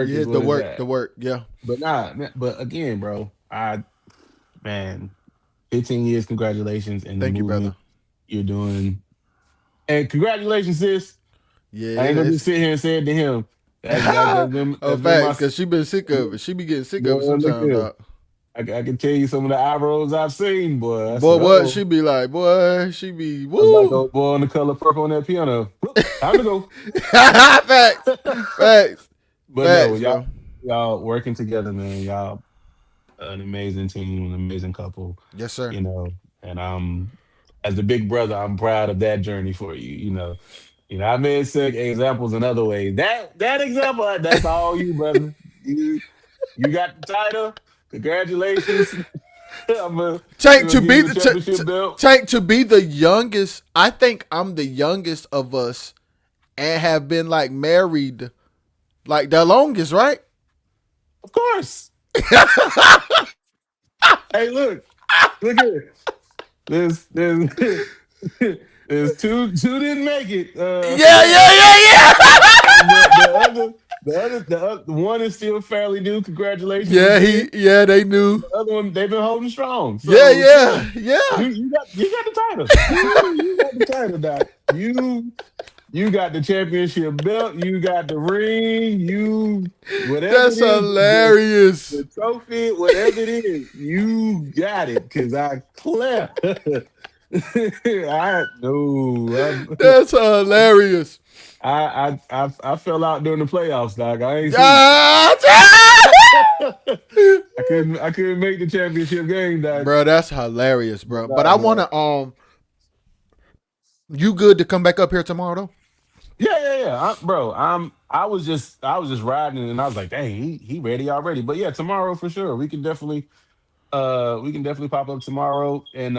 Yeah, is the what it's work, the at. work. Yeah. But nah, but again, bro, man, 15 years, congratulations, and the Thank you, brother. movement you're doing, and congratulations, sis. Yeah, I ain't gonna it's just sit here and say it to him. oh That's been my facts, cause she been sick of it. She be getting sick boy. of it Look sometimes, here, dog. I can tell you some of the eye rolls I've seen, boy. I Boy, said, what she oh, be like? Boy, she be I'm like woo. old boy on the color purple on that piano. Whoop, time to go. Facts, facts, But no, facts, y'all, bro. y'all working together, man. Y'all an amazing team, an amazing couple, Yes, sir. you know. And as a big brother, I'm proud of that journey for you. I may have said examples in other ways. That example, that's all you, brother. You you got the title. Congratulations. Tank We're gonna to give be you the the championship belt. Tank to be the youngest. I think I'm the youngest of us and have been like married like the longest, right? Of course. Hey, look here. There's there's two didn't make it. Yeah, yeah, yeah, yeah. The one is still fairly new. Congratulations Yeah, again. they knew. The other one they've been holding strong. Yeah, So yeah, yeah, yeah. you got the title. You got the title, Doc. You got the championship belt. You got the ring. You whatever That's it is, the hilarious. trophy, whatever it is, you got it. Cause I clear. I no, That's hilarious. I fell out during the playoffs, Doc. I ain't see. Ah, I couldn't make the championship game, Doc. bro, that's hilarious, But bro. But nah, I man. wanna you good to come back up here tomorrow though? Yeah. Bro, I was just riding and I was like, dang, he ready already. But yeah, tomorrow for sure. We can definitely pop up tomorrow. And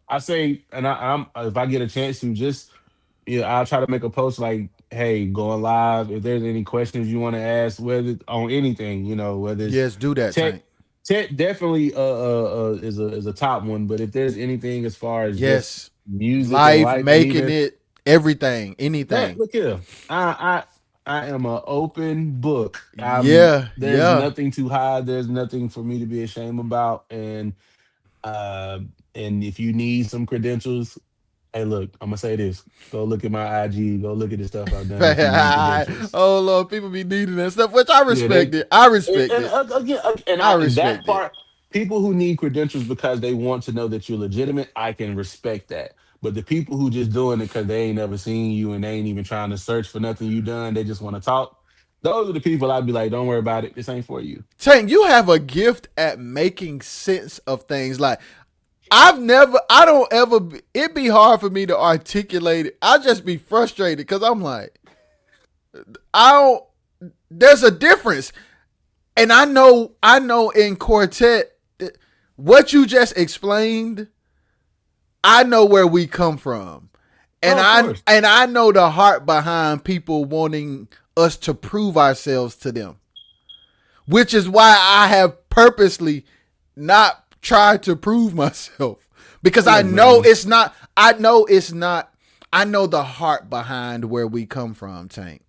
I say, and I'm if I get a chance to just, I'll try to make a post like, hey, going live. If there's any questions you want to ask, whether on anything, whether it's Yes, do that, tech, Tank. tech definitely is a top one. But if there's anything as far as just Yes. music and Life life, and making even it everything, man, anything. look here. I am an open book. Yeah, There's yeah. nothing to hide. There's nothing for me to be ashamed about. And if you need some credentials, hey, look, I'm gonna say this. Go look at my IG. Go look at the stuff I've done. If you need credentials, Oh Lord, people be needing that stuff, which I yeah, respect it. I respect and it. again, I and that respect it. part, people who need credentials because they want to know that you're legitimate, I can respect that. But the people who just doing it because they ain't never seen you and they ain't even trying to search for nothing you done, they just want to talk. Those are the people I'd be like, don't worry about it. This ain't for you. Tank, you have a gift at making sense of things. Like I don't ever. It be hard for me to articulate it. I just be frustrated because I'm like, I don't. There's a difference, and I know in quartet, what you just explained. I know where we come from, and Oh, of course. I know the heart behind people wanting us to prove ourselves to them, which is why I have purposely not tried to prove myself because Hey, look, man. I know it's not I know the heart behind where we come from, Tank.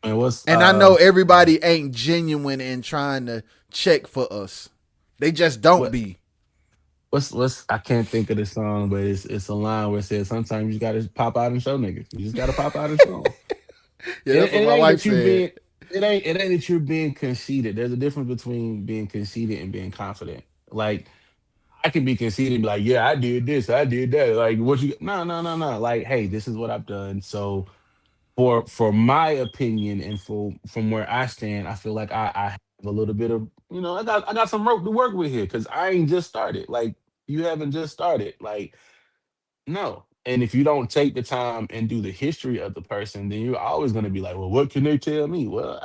And what's And I know everybody ain't genuine in trying to check for us. They just don't what be. what's I can't think of the song, but it's a line where it says sometimes you gotta pop out and show niggas. You just gotta pop out and show 'em. Yeah, And, that's what and it my ain't wife that you said. being it ain't that you're being conceited. There's a difference between being conceited and being confident. Like I can be conceited and be like, yeah, I did this, I did that. Like what you no. Like, hey, this is what I've done. So for my opinion and for from where I stand, I feel like I have a little bit of I got some rope to work with here because I ain't just started. Like you haven't just started. Like no. And if you don't take the time and do the history of the person, then you're always going to be like, well, what can they tell me? Well,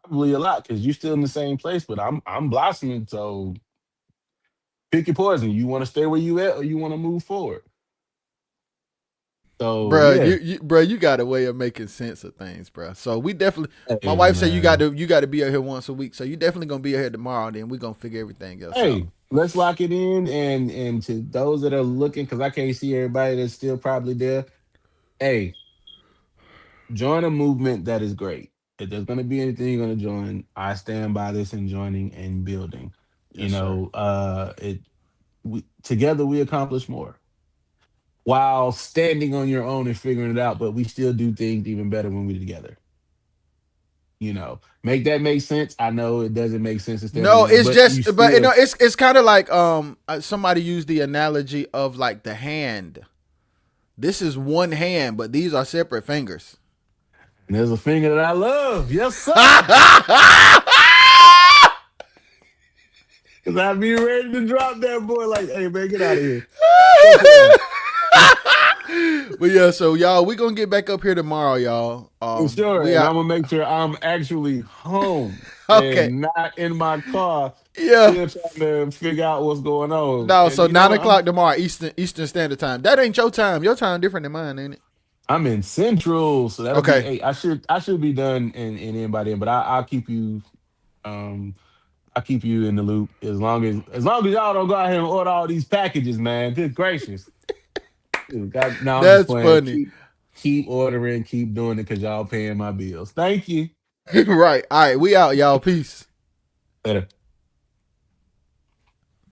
probably a lot because you're still in the same place, but I'm blossoming. So pick your poison. You want to stay where you at, or you want to move forward. So Bruh, yeah, you got a way of making sense of things, bruh. So we definitely. My hey wife said man, you got to be out here once a week. So you definitely gonna be here tomorrow. Then we gonna figure everything else out. hey, let's lock it in. And to those that are looking, because I can't see everybody that's still probably there. Hey, join a movement that is great. If there's going to be anything you're going to join, I stand by this and joining and building. Yes, sir. It together we accomplish more while standing on your own and figuring it out. But we still do things even better when we're together. Make that make sense. I know it doesn't make sense to stand on No, your own, it's but you just, but still. it's kind of like somebody used the analogy of like the hand. This is one hand, but these are separate fingers. And there's a finger that I love, yes sir. Cause I be ready to drop that boy. Like, hey man, get out of here. Go sit down. But yeah, so y'all, we gonna get back up here tomorrow, y'all. For sure. We And are I'm gonna make sure I'm actually home okay. and not in my car Yeah. still trying to figure out what's going on. No, And so you know nine what? I'm o'clock tomorrow, Eastern Standard Time. That ain't your time. Your time different than mine, ain't it? I'm in Central, so that'll be Okay. 8. I should be done in anybody in, but I'll keep you um I'll keep you in the loop as long as y'all don't go out here and order all these packages, man. Good gracious. Dude, God, no, I'm just That's playing. funny. Keep ordering, keep doing it because y'all paying my bills. Thank you. Right. All right. We out, y'all. Peace. Later.